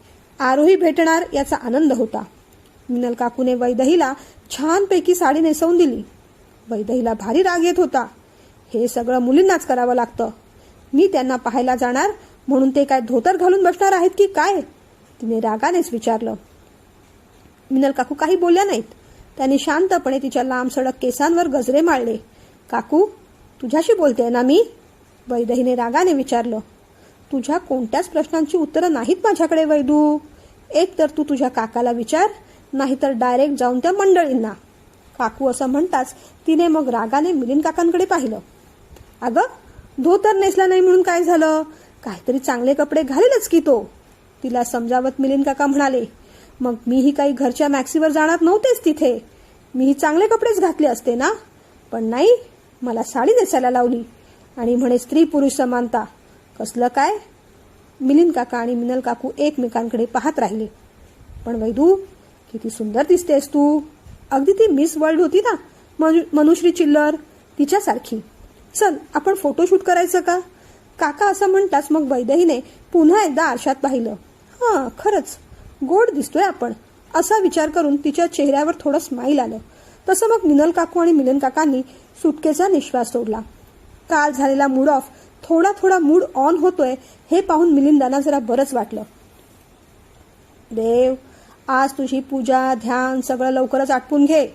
आरोही भेटणार याचा आनंद होता. मिनल काकूने वैदेहीला छानपैकी साडी नेसवून दिली. वैदेहीला भारी राग येत होता. हे सगळं मुलींनाच करावं लागतं. मी त्यांना पाहायला जाणार म्हणून ते काय धोतर घालून बसणार आहेत की काय, तिने रागानेच विचारलं. मिनल काकू काही बोलल्या नाहीत. त्यांनी शांतपणे तिच्या लांब सडक केसांवर गजरे माळले. काकू, तुझ्याशी बोलते ना मी, वैदेहीने रागाने विचारलं. तुझ्या कोणत्याच प्रश्नांची उत्तरं नाहीत माझ्याकडे वैदू. एक तर तू तुझ्या काकाला विचार, नाहीतर डायरेक्ट जाऊन त्या मंडळींना. काकू असं म्हणताच तिने मग रागाने मिलिंद काकांकडे पाहिलं. अगं, धोतर नेसला नाही म्हणून काय झालं, काहीतरी चांगले कपडे घालेलच की तो, तिला समजावत मिलिंद काका म्हणाले. मग मीही काही घरच्या मॅक्सीवर जाणार नव्हतेच तिथे. मीही चांगले कपडेच घातले असते ना, पण नाही, मला साडी नेसायला लावली आणि म्हणे स्त्री पुरुष समानता. कसलं काय. मिलिंद काका आणि मिनल काकू एकमेकांकडे पाहत राहिले. पण वैदू, किती सुंदर दिसतेस तू. अगदी ती मिस वर्ल्ड होती ना, मनुश्री चिल्लर, तिच्यासारखी. चल, आपण फोटोशूट करायचं का. काका असं म्हणताच मग वैदेहीने पुन्हा एकदा आरशात पाहिलं. हां, खरंच गोड दिसतोय आपण, असा विचार करून तिच्या चेहऱ्यावर थोडं स्माईल आलं. तसं मग मिनल काकू आणि मिलिंद काकांनी सुटकेचा निश्वास सोडला. काल झालेला मूड ऑफ थोडा थोडा मूड ऑन होतोय हे पाहून मिलिंदांना जरा बरंच वाटलं. देव, आज तुझी पूजा ध्यान सगळं लवकरच आटपून घे.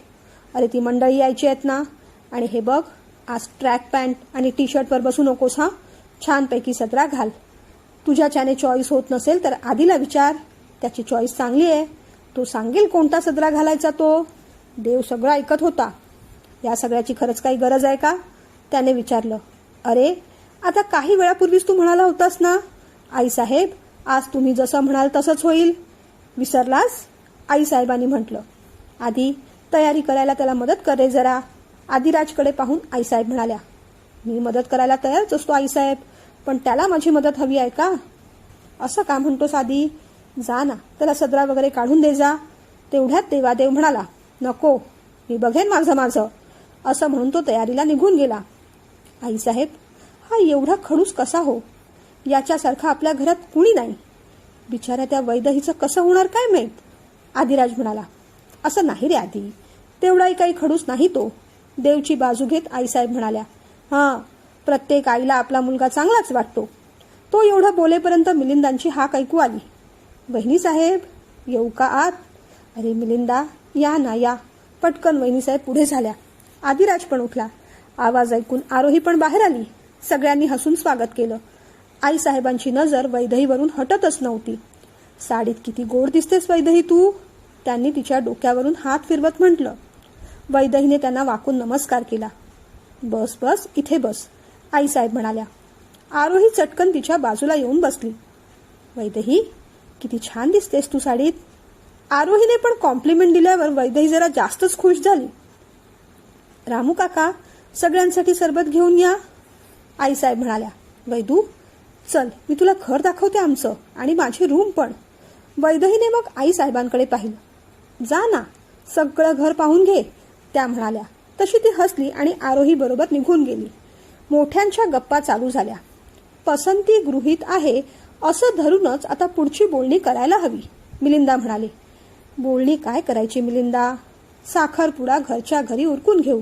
अरे, ती मंडळी यायची आहेत ना. आणि हे बघ, आज ट्रॅक पॅन्ट आणि टी शर्टवर बसू नकोस हा. छानपैकी सदरा घाल. तुझ्याच्याने चॉईस होत नसेल तर आधीला विचार, त्याची चॉईस चांगली आहे, तो सांगेल कोणता सदरा घालायचा तो. देव सगळं ऐकत होता. या सगळ्याची खरंच काही गरज आहे का, त्याने विचारलं. अरे, आता काही वेळापूर्वीच तू म्हणाला होतास ना, आईसाहेब, आज तुम्ही जसं म्हणाल तसंच होईल. विसरलास, आईसाहेबांनी म्हटलं. आधी तयारी करायला त्याला मदत कर रे जरा. आदिराजकडे पाहून आईसाहेब म्हणाल्या. मी मदत करायला तयारच असतो आईसाहेब, पण त्याला माझी मदत हवी आहे का. असं का म्हणतोस आधी. जा ना, त्याला सदरा वगैरे काढून दे जा. तेवढ्यात देवादेव म्हणाला. नको, मी बघेन माझं, असं म्हणून तो तयारीला निघून गेला. आईसाहेब, हा एवढा खडूस कसा हो. याच्यासारखा आपल्या घरात कुणी नाही. बिचाऱ्या त्या वैदेहीचं कसं होणार काय माहीत, आदिराज म्हणाला. असं नाही रे आधी, तेवढाही काही खडूस नाही तो. देवची बाजू घेत आईसाहेब म्हणाल्या. हां, प्रत्येक आईला आपला मुलगा चांगलाच वाटतो. तो एवढं बोलेपर्यंत मिलिंदांची हाक ऐकू आली. वहिनीसाहेब, येऊ का आत. अरे मिलिंदा, या ना या. पटकन वहिनीसाहेब पुढे झाल्या. आदिराज पण उठला. आवाज ऐकून आरोही पण बाहेर आली. सगळ्यांनी हसून स्वागत केलं. आईसाहेबांची नजर वैदेहीवरून हटतच नव्हती. साडीत किती गोड दिसतेस वैदेही तू, त्यांनी तिच्या डोक्यावरून हात फिरवत म्हटलं. वैदेहीने त्यांना वाकून नमस्कार केला. बस बस, इथे बस, आईसाहेब म्हणाल्या. आरोही चटकन तिच्या बाजूला येऊन बसली. वैदेही, किती छान दिसतेस तू साडीत. आरोहीने पण कॉम्प्लिमेंट दिल्यावर वैदेही जरा जास्तच खुश झाली. रामू काका, सगळ्यांसाठी सरबत घेऊन या, आईसाहेब म्हणाल्या. वैदू, चल, मी तुला घर दाखवते आमचं, आणि माझी रूम पण. वैदेहीने मग आईसाहेबांकडे पाहिलं. जा ना, सगळं घर पाहून घे, त्या म्हणाल्या. तशी ती हसली आणि आरोही बरोबर निघून गेली. मोठ्यांच्या गप्पा चालू झाल्या. पसंती गृहीत आहे असं धरूनच आता पुढची बोलणी करायला हवी, मिलिंदा म्हणाली. बोलणी काय करायची मिलिंदा, साखरपुडा घरच्या घरी उरकून घेऊ.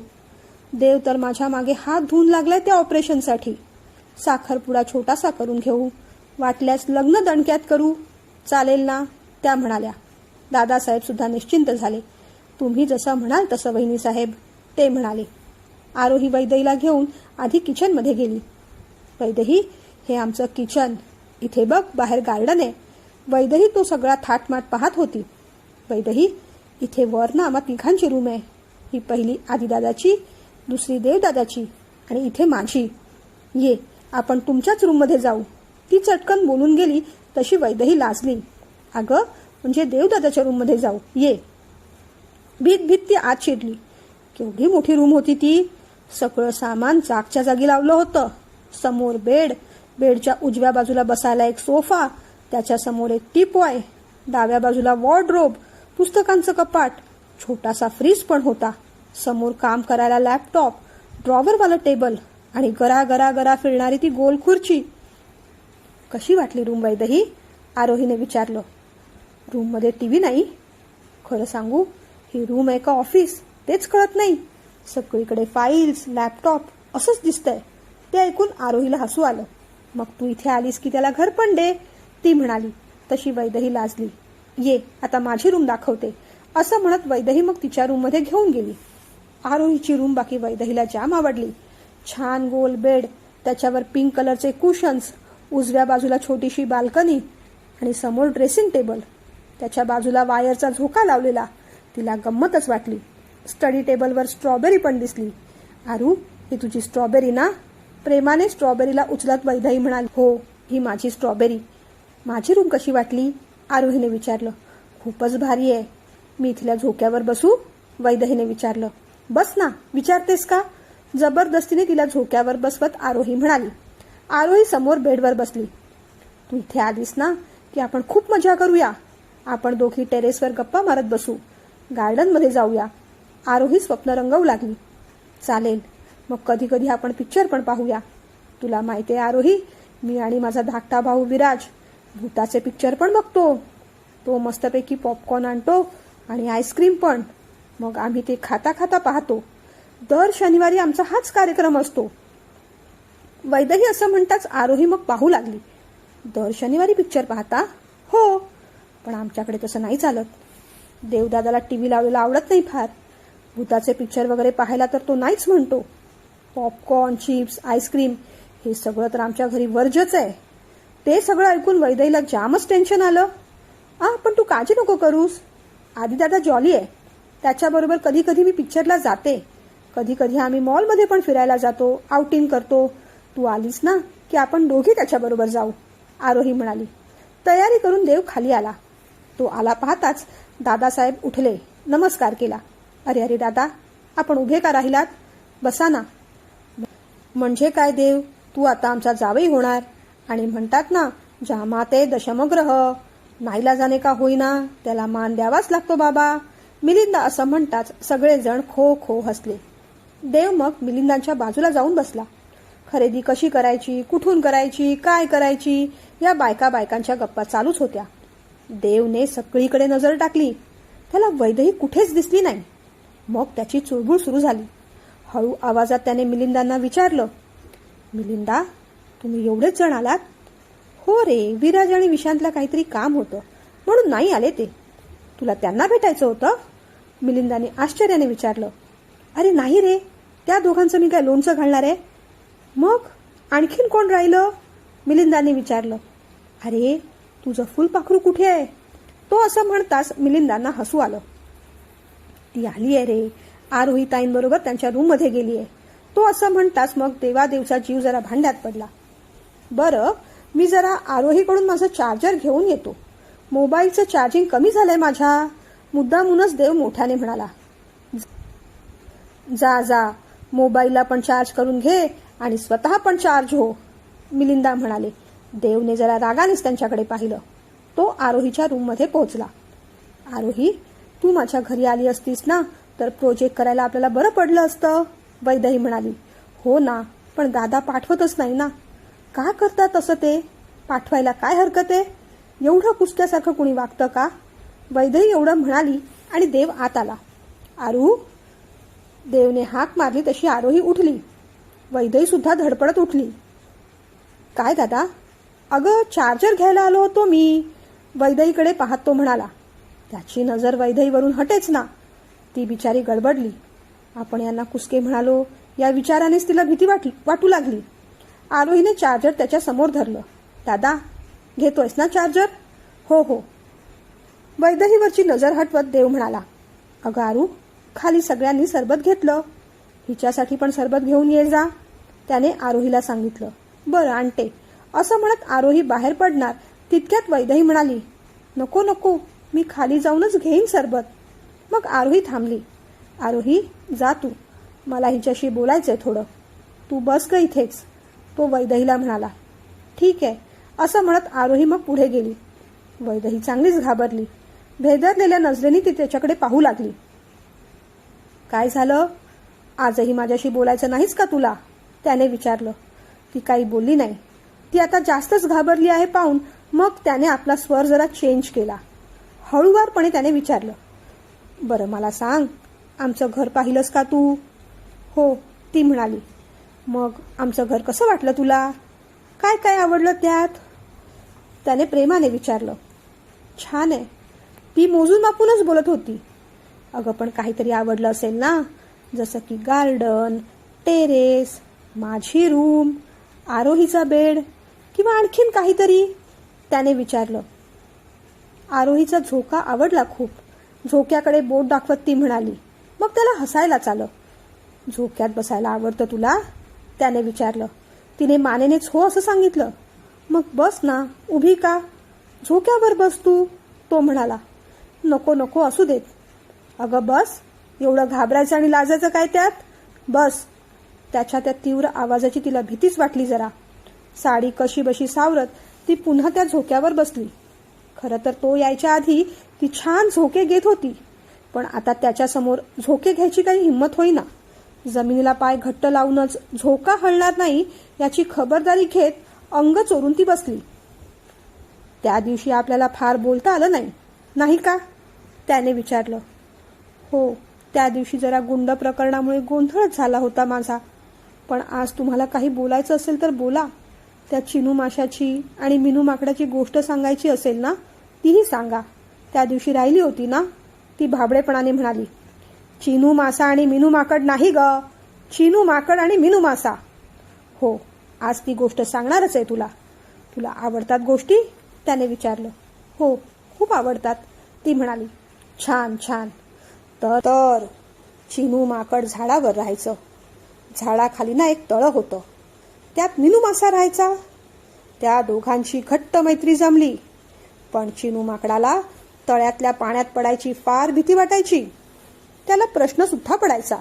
देव तर माझ्या मागे हात धुवून लागलाय त्या ऑपरेशनसाठी. साखरपुडा छोटासा करून घेऊ, वाटल्यास लग्न दणक्यात करू, चालेल ना, त्या म्हणाल्या. दादासाहेब सुद्धा निश्चिंत झाले. तुम्ही जसं म्हणाल तसं वहिनी साहेब, ते म्हणाले. आरोही वैदेहीला घेऊन आधी किचनमध्ये गेली. वैदेही, हे आमचं किचन. इथे बघ, बाहेर गार्डन आहे. वैदेही तो सगळा थाटमाट पाहत होती. वैदेही, इथे वर ना आम्हा तिघांची रूम आहे. ही पहिली आदिदादाची, दुसरी देवदादाची आणि इथे माझी. ये, आपण तुमच्याच रूममध्ये जाऊ. ती चटकन बोलून गेली तशी वैदेही लाजली. अगं, म्हणजे देवदादाच्या रूममध्ये जाऊ, ये. भीत भीत ती आत शिरली. केवढी मोठी रूम होती ती. सगळं सामान जागच्या जागी लावलं होतं. समोर बेड, बेडच्या उजव्या बाजूला बसायला एक सोफा, त्याच्या समोर एक टीपॉय, डाव्या बाजूला वॉर्डरोब, पुस्तकांचं कपाट, छोटासा फ्रीज पण होता. समोर काम करायला लॅपटॉप, ड्रॉवरवालं टेबल आणि गरा गरा गरा फिरणारी ती गोल खुर्ची. कशी वाटली रूम वैदेही? आरोहीने विचारलं. रूममध्ये टीव्ही नाही. खरं सांगू, ही रूम आहे का ऑफिस तेच कळत नाही. सगळीकडे फाईल्स, लॅपटॉप असंच दिसतंय. ते ऐकून आरोहीला हसू आलं. मग तू इथे आलीस की त्याला घर पण दे, ती म्हणाली. तशी वैदेही लाजली. ये, आता माझी रूम दाखवते, असं म्हणत वैदेही मग तिच्या रूममध्ये घेऊन गेली. आरोहीची रूम बाकी वैदेहीला जाम आवडली. छान गोल बेड, त्याच्यावर पिंक कलरचे कुशन्स, उजव्या बाजूला छोटीशी बाल्कनी आणि समोर ड्रेसिंग टेबल, त्याच्या बाजूला वायरचा झोका लावलेला. तिला गंमतच वाटली. स्टडी टेबलवर स्ट्रॉबेरी पण दिसली. आरू, ही तुझी स्ट्रॉबेरी ना? प्रेमाने स्ट्रॉबेरीला उचलत वैदेही म्हणाली. हो, ही माझी स्ट्रॉबेरी. माझी रूम कशी वाटली? आरोहीने विचारलं. खूपच भारी आहे. मी इथल्या झोक्यावर बसू? वैदेहीने विचारलं. बस ना, विचारतेस का? जबरदस्तीने तिला झोक्यावर बसवत आरोही म्हणाली. आरोही समोर बेडवर बसली. तू इथे आलीस ना की आपण खूप मजा करूया. आपण दोघी टेरेसवर गप्पा मारत बसू, गार्डनमध्ये जाऊया. आरोही स्वप्न रंगवू लागली. चालेल, मग कधी कधी आपण पिक्चर पण पाहूया. तुला माहिती आहे आरोही, मी आणि माझा धाकटा भाऊ विराज भूताचे पिक्चर पण बघतो. तो मस्तपैकी पॉपकॉर्न आणतो आणि आईस्क्रीम पण. मग आम्ही ते खाता खाता पाहतो. दर शनिवारी आमचा हाच कार्यक्रम असतो. वैदेही असं म्हणताच आरोही मग पाहू लागली. दर शनिवारी पिक्चर पाहता? हो, पण आमच्याकडे तसं नाही चालत. देवदादाला टीव्ही लावलेला आवडत नाही फार. भूताचे पिक्चर वगैरे पाहायला तर तो नाहीच म्हणतो. पॉपकॉर्न, चिप्स, आईस्क्रीम हे सगळं तर आमच्या घरी वर्जच आहे. ते सगळं ऐकून वैदेहीला जामच टेन्शन आलं. पण तू काळजी नको करूस. आदिदादा जॉली आहे. त्याच्याबरोबर कधी कधी मी पिक्चरला जाते. कधी कधी आम्ही मॉलमध्ये पण फिरायला जातो, आउटिंग करतो. तू आलीस ना की आपण दोघी त्याच्याबरोबर जाऊ, आरोही म्हणाली. तयारी करून देव खाली आला. तो आला पाहताच दादासाहेब उठले, नमस्कार केला. अरे अरे दादा, आपण उभे का राहिलात? बसा ना. म्हणजे काय देव, तू आता आमचा जावई होणार. आणि म्हणतात ना, जामाते दशमग्रह, नाईलाजाने का होईना त्याला मान द्यावाच लागतो बाबा. मिलिंदा असं म्हणताच सगळेजण खो खो हसले. देव मग मिलिंदांच्या बाजूला जाऊन बसला. खरेदी कशी करायची, कुठून करायची, काय करायची, या बायकांच्या गप्पा चालूच होत्या. देवने सगळीकडे नजर टाकली. त्याला वैदेही कुठेच दिसली नाही. मग त्याची चुळबुळ सुरू झाली. हळू आवाजात त्याने मिलिंदांना विचारलं. मिलिंदा, तुम्ही एवढेच जण आलात? हो रे, विराज आणि विशांतला काहीतरी काम होतं म्हणून नाही आले ते. तुला त्यांना भेटायचं होतं? मिलिंदाने आश्चर्याने विचारलं. अरे नाही रे, त्या दोघांचं मी काय लोणचं घालणार आहे? मग आणखीन कोण राहिलं? मिलिंदाने विचारलं. अरे, तुझं फुलपाखरू कुठे आहे? तो असं म्हणताच मिलिंदांना हसू आलं. ती आली आहे रे, आरोही ताईंबरोबर त्यांच्या रूममध्ये गेली आहे. तो असं म्हणताच मग देवादेवचा जीव जरा भांड्यात पडला. बरं, मी जरा आरोहीकडून माझं चार्जर घेऊन येतो. मोबाईलचं चार्जिंग कमी झालंय माझ्या. मुद्दामूनच देव मोठ्याने म्हणाला. जा जा, मोबाईलला पण चार्ज करून घे आणि स्वतः पण चार्ज हो, मिलिंदा म्हणाले. देवने जरा रागानेच त्यांच्याकडे पाहिलं. तो आरोहीच्या रूममध्ये पोहोचला. आरोही, तू माझ्या घरी आली असतीस ना तर प्रोजेक्ट करायला आपल्याला बरं पडलं असतं, वैदेही म्हणाली. हो ना, पण दादा पाठवतच नाही ना. का करतात असं ते? पाठवायला काय हरकत आहे? एवढं कुसत्यासारखं कुणी वागतं का? वैदेही एवढं म्हणाली आणि देव आत आला. आरू, देवने हाक मारली तशी आरोही उठली. वैदेही सुद्धा धडपडत उठली. काय दादा? अगं, चार्जर घ्यायला आलो होतो मी, वैदेहीकडे पाहत तो म्हणाला. त्याची नजर वैदेहीवरून हटेच ना. ती बिचारी गडबडली. आपण यांना कुसके म्हणालो या विचारानेच तिला भीती वाटू लागली. आरोहीने चार्जर त्याच्या समोर धरलं. दादा, घेतोयस ना चार्जर? हो हो. वैदेहीवरची नजर हटवत देव म्हणाला, अगं आरू, खाली सगळ्यांनी सरबत घेतलं, हिच्यासाठी पण सरबत घेऊन ये जा. त्याने आरोहीला सांगितलं. बरं आणते. असं म्हणत आरोही बाहेर पडणार तितक्यात वैदेही म्हणाली, नको नको, मी खाली जाऊनच घेईन सरबत. मग आरोही थांबली. आरोही, जा तू, मला हिच्याशी बोलायचंय थोडं. तू बस ग इथेच, तो वैदेहीला म्हणाला. ठीक आहे. असं म्हणत आरोही मग पुढे गेली. वैदेही चांगलीच घाबरली. भेदरलेल्या नजरेने ती त्याच्याकडे पाहू लागली. काय झालं? आजही माझ्याशी बोलायचं नाहीच का तुला? त्याने विचारलं. ती काही बोलली नाही. ती आता जास्तच घाबरली आहे पाहून मग त्याने आपला स्वर जरा चेंज केला. हळूवारपणे त्याने विचारलं, बरं मला सांग, आमचं घर पाहिलंस का तू? हो, ती म्हणाली. मग आमचं घर कसं वाटलं तुला? काय काय आवडलं त्यात? त्याने प्रेमाने विचारलं. छान आहे. ती मोजून मापूनच बोलत होती. अगं पण काहीतरी आवडलं असेल ना, जसं की गार्डन, टेरेस, माझी रूम, आरोहीचा बेड किंवा आणखीन काहीतरी? त्याने विचारलं. आरोहीचा झोका आवडला खूप. झोक्याकडे बोट दाखवत ती म्हणाली. मग त्याला हसायलाच आलं. झोक्यात बसायला आवडतं तुला? त्याने विचारलं. तिने मानेनेच हो असं सांगितलं. मग बस ना, उभी का? झोक्यावर बस तू, तो म्हणाला. नको नको, असू देत. अगं बस, एवढं घाबरायचं आणि लाजायचं काय त्यात? बस. त्याच्या त्या तीव्र आवाजाची तिला भीतीच वाटली जरा. साडी कशी बशी सावरत ती पुन्हा त्या झोक्यावर बसली. खरं तर तो यायच्या आधी ती छान झोके घेत होती, पण आता त्याच्यासमोर झोके घ्यायची काही हिंमत होईना. जमिनीला पाय घट्ट लावूनच झोका हलणार नाही याची खबरदारी घेत अंग चोरून ती बसली. त्या दिवशी आपल्याला फार बोलता आलं नाही, नाही का? त्याने विचारलं. हो, त्या दिवशी जरा गुंड प्रकरणामुळे गोंधळच झाला होता माझा. पण आज तुम्हाला काही बोलायचं असेल तर बोला. त्या चिनू माशाची आणि मिनू माकडाची गोष्ट सांगायची असेल ना, तीही सांगा. त्या दिवशी राहिली होती ना? ती भाबडेपणाने म्हणाली. चिनू मासा आणि मिनू माकड नाही ग, चिनू माकड आणि मिनू मासा. हो, आज ती गोष्ट सांगणारच आहे तुला. तुला आवडतात गोष्टी? त्याने विचारलं. हो, खूप आवडतात, ती म्हणाली. छान छान. तर चिनू माकड झाडावर राहायचं. झाडाखाली ना एक तळं होतं, त्यात मिनू मासा राहायचा. त्या दोघांची घट्ट मैत्री जमली. पण चिनू माकडाला तळ्यातल्या पाण्यात पडायची फार भीती वाटायची. त्याला प्रश्न सुद्धा पडायचा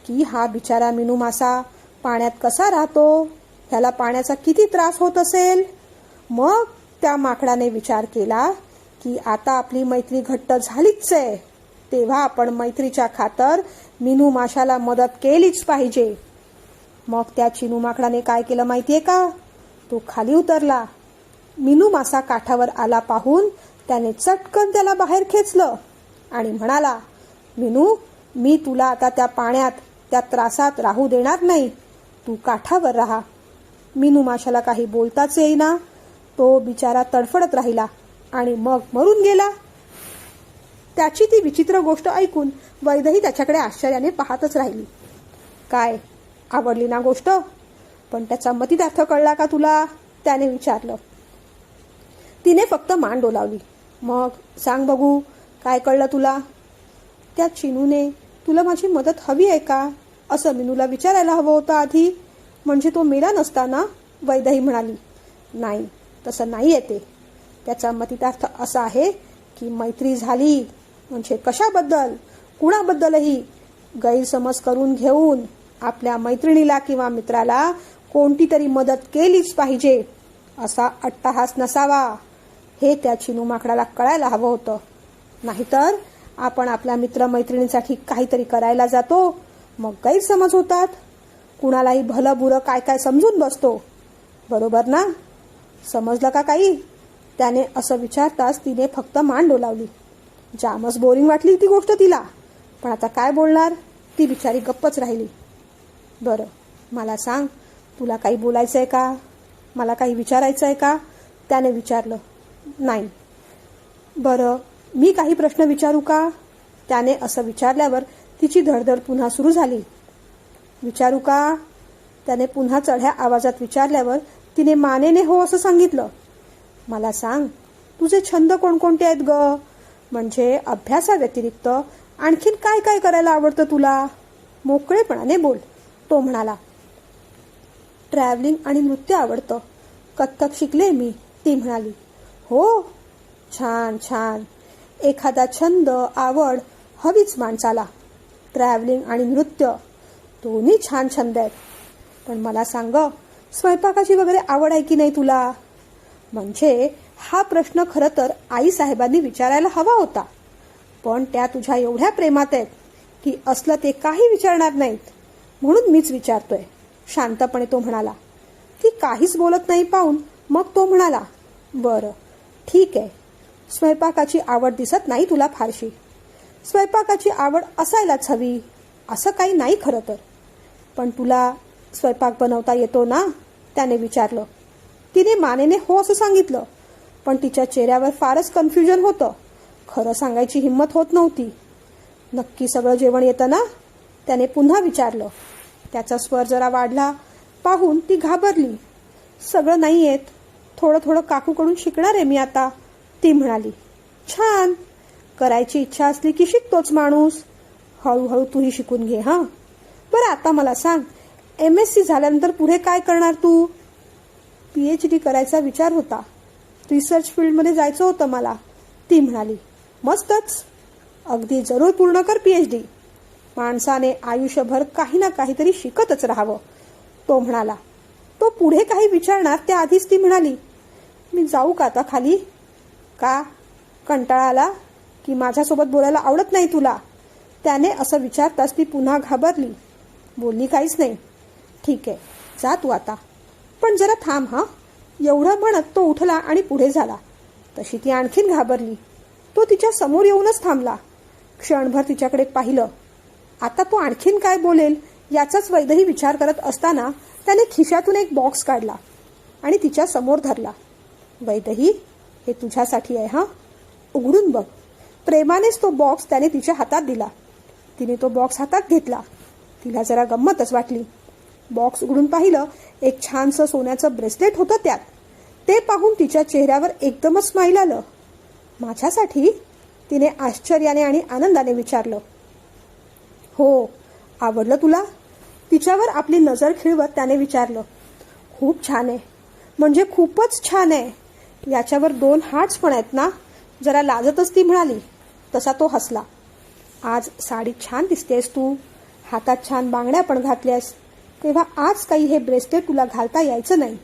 की हा बिचारा मिनू मासा पाण्यात कसा राहतो, त्याला पाण्याचा किती त्रास होत असेल. मग त्या माकडाने विचार केला की आता आपली मैत्री घट्ट झालीच आहे, तेव्हा आपण मैत्रीच्या खातर मिनू माशाला मदत केलीच पाहिजे. मग त्या चिनू माकडाने काय केलं माहितीये का? तो खाली उतरला. मिनू मासा काठावर आला पाहून त्याने चटकन त्याला बाहेर खेचलं आणि म्हणाला, मिनू, मी तुला आता त्या पाण्यात त्या त्रासात राहू देणार नाही, तू काठावर राहा. मिनू माशाला काही बोलताच येईना. तो बिचारा तडफडत राहिला आणि मग मरून गेला. त्याची ती विचित्र गोष्ट ऐकून वैदेही त्याच्याकडे आश्चर्याने पाहतच राहिली. काय, आवडली ना गोष्ट? पण त्याचा मतितार्थ कळला का तुला? त्याने विचारलं. तिने फक्त मान डोलावली. मग सांग बघू, काय कळलं तुला? त्या चिनूने तुला माझी मदत हवी आहे का असं मिनूला विचारायला हवं होतं आधी, म्हणजे तो मेला नसता ना, वैदेही म्हणाली. नाही, तसं नाही येते. त्याचा मतितार्थ असा आहे की मैत्री झाली म्हणजे कशाबद्दल, कुणाबद्दलही गैरसमज करून घेऊन आपल्या मैत्रिणीला किंवा मित्राला कोणती तरी मदत केलीच पाहिजे असा अट्टहास नसावा. हे त्या चिनू माकडाला कळायला हवं होतं. नाहीतर आपण आपल्या मित्रमैत्रिणींसाठी काहीतरी करायला जातो, मग गैरसमज होतात. कुणालाही भलं बुरं काय काय समजून बसतो. बरोबर ना? समजलं का काही? त्याने असं विचारताच तिने फक्त मान डोलावली. जामच बोरिंग वाटली ती गोष्ट तिला, पण आता काय बोलणार? ती बिचारी गप्पच राहिली. बरं, मला सांग, तुला काही बोलायचं आहे का? मला काही विचारायचं आहे का? त्याने विचारलं. नाही. बरं, मी काही प्रश्न विचारू का? त्याने असं विचारल्यावर तिची धडधड पुन्हा सुरू झाली. विचारू का? त्याने पुन्हा चढ्या आवाजात विचारल्यावर तिने मानेने हो असं सांगितलं. मला सांग, तुझे छंद कोणकोणते आहेत ग? म्हणजे अभ्यासाव्यतिरिक्त आणखीन काय काय करायला आवडतं तुला? मोकळेपणाने बोल, तो म्हणाला. ट्रॅव्हलिंग आणि नृत्य आवडतं. कथ्थक शिकले मी, ती म्हणाली. हो, छान छान. एखादा छंद, आवड हवीच माणसाला. ट्रॅव्हलिंग आणि नृत्य दोन्ही छान छंद आहेत. पण मला सांग, स्वयंपाकाची वगैरे आवड आहे की नाही तुला? म्हणजे हा प्रश्न खरं तर आईसाहेबांनी विचारायला हवा होता, पण त्या तुझ्या एवढ्या प्रेमात आहेत की असलं ते काही विचारणार नाहीत, म्हणून मीच विचारतोय, शांतपणे तो म्हणाला. ती काहीच बोलत नाही पाहून मग तो म्हणाला, बरं ठीक आहे, स्वयंपाकाची आवड दिसत नाही तुला फारशी. स्वयंपाकाची आवड असायलाच हवी असं काही नाही खरं तर. पण तुला स्वयंपाक बनवता येतो ना? त्याने विचारलं. तिने मानेने हो असं सांगितलं, पण तिच्या चेहऱ्यावर फारच कन्फ्युजन होतं. खरं सांगायची हिंमत होत नव्हती. नक्की सगळं जेवण येतं ना? त्याने पुन्हा विचारलं. त्याचा स्वर जरा वाढला पाहून ती घाबरली. सगळं नाही येत, थोडं थोडं काकूकडून शिकणार आहे मी आता, ती म्हणाली. छान, करायची इच्छा असली की शिकतोच माणूस. हळूहळू तूही शिकून घे. हां, बरं आता मला सांग, MSc झाल्यानंतर पुढे काय करणार तू? PhD करायचा विचार होता. रिसर्च फील्डमध्ये जायचं होतं मला, ती म्हणाली. मस्तच, अगदी जरूर पूर्ण कर PhD. माणसाने आयुष्यभर काही ना काहीतरी शिकतच राहावं, तो म्हणाला. तो पुढे काही विचारणार त्याआधीच ती म्हणाली, मी जाऊ का आता खाली? का? कंटाळा आला की माझ्यासोबत बोलायला आवडत नाही तुला? त्याने असं विचारताच ती पुन्हा घाबरली. बोलली काहीच नाही. ठीक आहे, जा तू आता. पण जरा थांब हां. एवढं म्हणत तो उठला आणि पुढे झाला. तशी ती आणखीन घाबरली. तो तिच्या समोर येऊनच थांबला. क्षणभर तिच्याकडे पाहिलं. आता तो आणखीन काय बोलेल याचाच वैदही विचार करत असताना त्याने खिशातून एक बॉक्स काढला आणि तिच्या समोर धरला. वैदही, हे तुझ्यासाठी आहे हां, उघडून बघ. प्रेमानेच तो बॉक्स त्याने तिच्या हातात दिला. तिने तो बॉक्स हातात घेतला. तिला जरा गंमतच वाटली. बॉक्स उघडून पाहिलं. एक छानसं सोन्याचं ब्रेसलेट होतं त्यात. ते पाहून तिच्या चेहऱ्यावर एकदमच स्माईल आलं. माझ्यासाठी? तिने आश्चर्याने आणि आनंदाने विचारलं. हो, आवडलं तुला? तिच्यावर आपली नजर खिळवत त्याने विचारलं. खूप छान आहे, म्हणजे खूपच छान आहे. याच्यावर 2 हार्ट्स पण आहेत ना? जरा लाजतच ती म्हणाली. तसा तो हसला. आज साडीत छान दिसतेस तू, हातात छान बांगड्या पण घातल्यास. तेव्हा आज काही हे ब्रेसलेट तुला घालता यायचं नाही.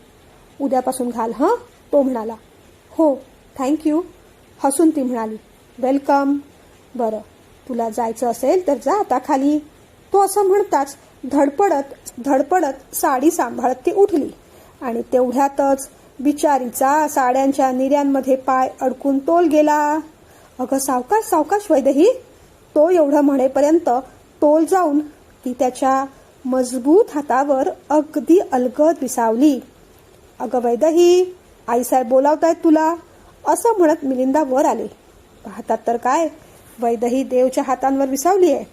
उद्यापासून घाल हं, तो म्हणाला. हो, थँक्यू, हसून ती म्हणाली. वेलकम. बरं, तुला जायचं असेल तर जा आता खाली. तो असं म्हणताच धडपडत साडी सांभाळत ती उठली आणि तेवढ्यातच बिचारीचा साड्यांच्या निर्यांमध्ये पाय अडकून तोल गेला. अगं सावकाश सावकाश वैदही, तो एवढं म्हणेपर्यंत तोल जाऊन ती त्याच्या मजबूत हातावर अगदी अलगद विसावली. अगं वैदही, आईसाहेब बोलावतायत तुला, असं म्हणत मिलिंदा वर आले. पाहतात तर काय, वैदही देवच्या हातांवर विसावली आहे.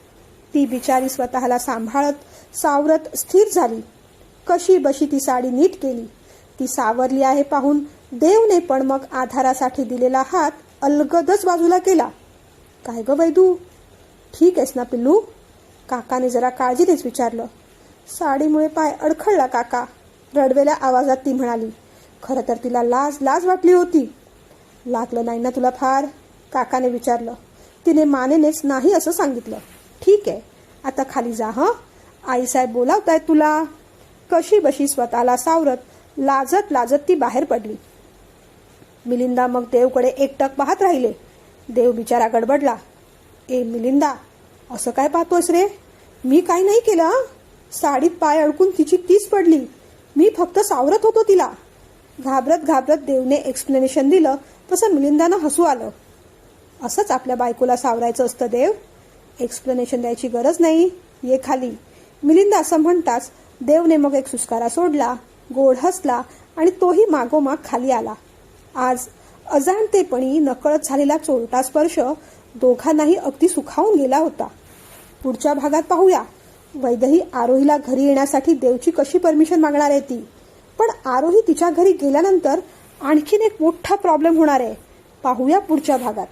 ती बिचारी स्वतःला सांभाळत सावरत स्थिर झाली. कशी बशी ती साडी नीट केली. ती सावरली आहे पाहून देवने पण मग आधारासाठी दिलेला हात अलगदच बाजूला केला. काय ग वैदू, ठीक आहेस ना पिल्लू? काकाने जरा काळजीनेच विचारलं. साडीमुळे पाय अडखळला काका, रडवेल्या आवाजात ती म्हणाली. खरं तर तिला लाज वाटली होती. लागलं नाही ना तुला फार? काकाने विचारलं. तिने मानेनेच नाही असं सांगितलं. ठीक आहे, आता खाली जा हं, आईसाहेब बोलावतायत तुला. कशी बशी स्वतःला सावरत लाजत ती बाहेर पडली. मिलिंदा मग देवकडे एकटक पाहत राहिले. देव बिचारा गडबडला. ए मिलिंदा, असं काय पाहतोस रे? मी काही नाही केलं. साडीत पाय अडकून तिची तीच पडली. मी फक्त सावरत होतो तिला. घाबरत देवने एक्सप्लेनेशन दिलं तसं मिलिंदानं हसू आलं. असंच आपल्या बायकोला सावरायचं असतं देव, एक्सप्लेनेशन द्यायची गरज नाही, ये खाली. मिलिंदा असं म्हणताच देवने मग एक सुस्कारा सोडला, गोड हसला आणि तोही मागोमाग खाली आला. आज अजाणतेपणी नकळत झालेला चोरटा स्पर्श दोघांनाही अगदी सुखावून गेला होता. पुढच्या भागात पाहूया. वैदेही आरोहीला घरी येण्यासाठी देवची कशी परमिशन मागणार आहे ती. पण आरोही तिच्या घरी गेल्यानंतर आणखीन एक मोठा प्रॉब्लेम होणार आहे. पाहूया पुढच्या भागात.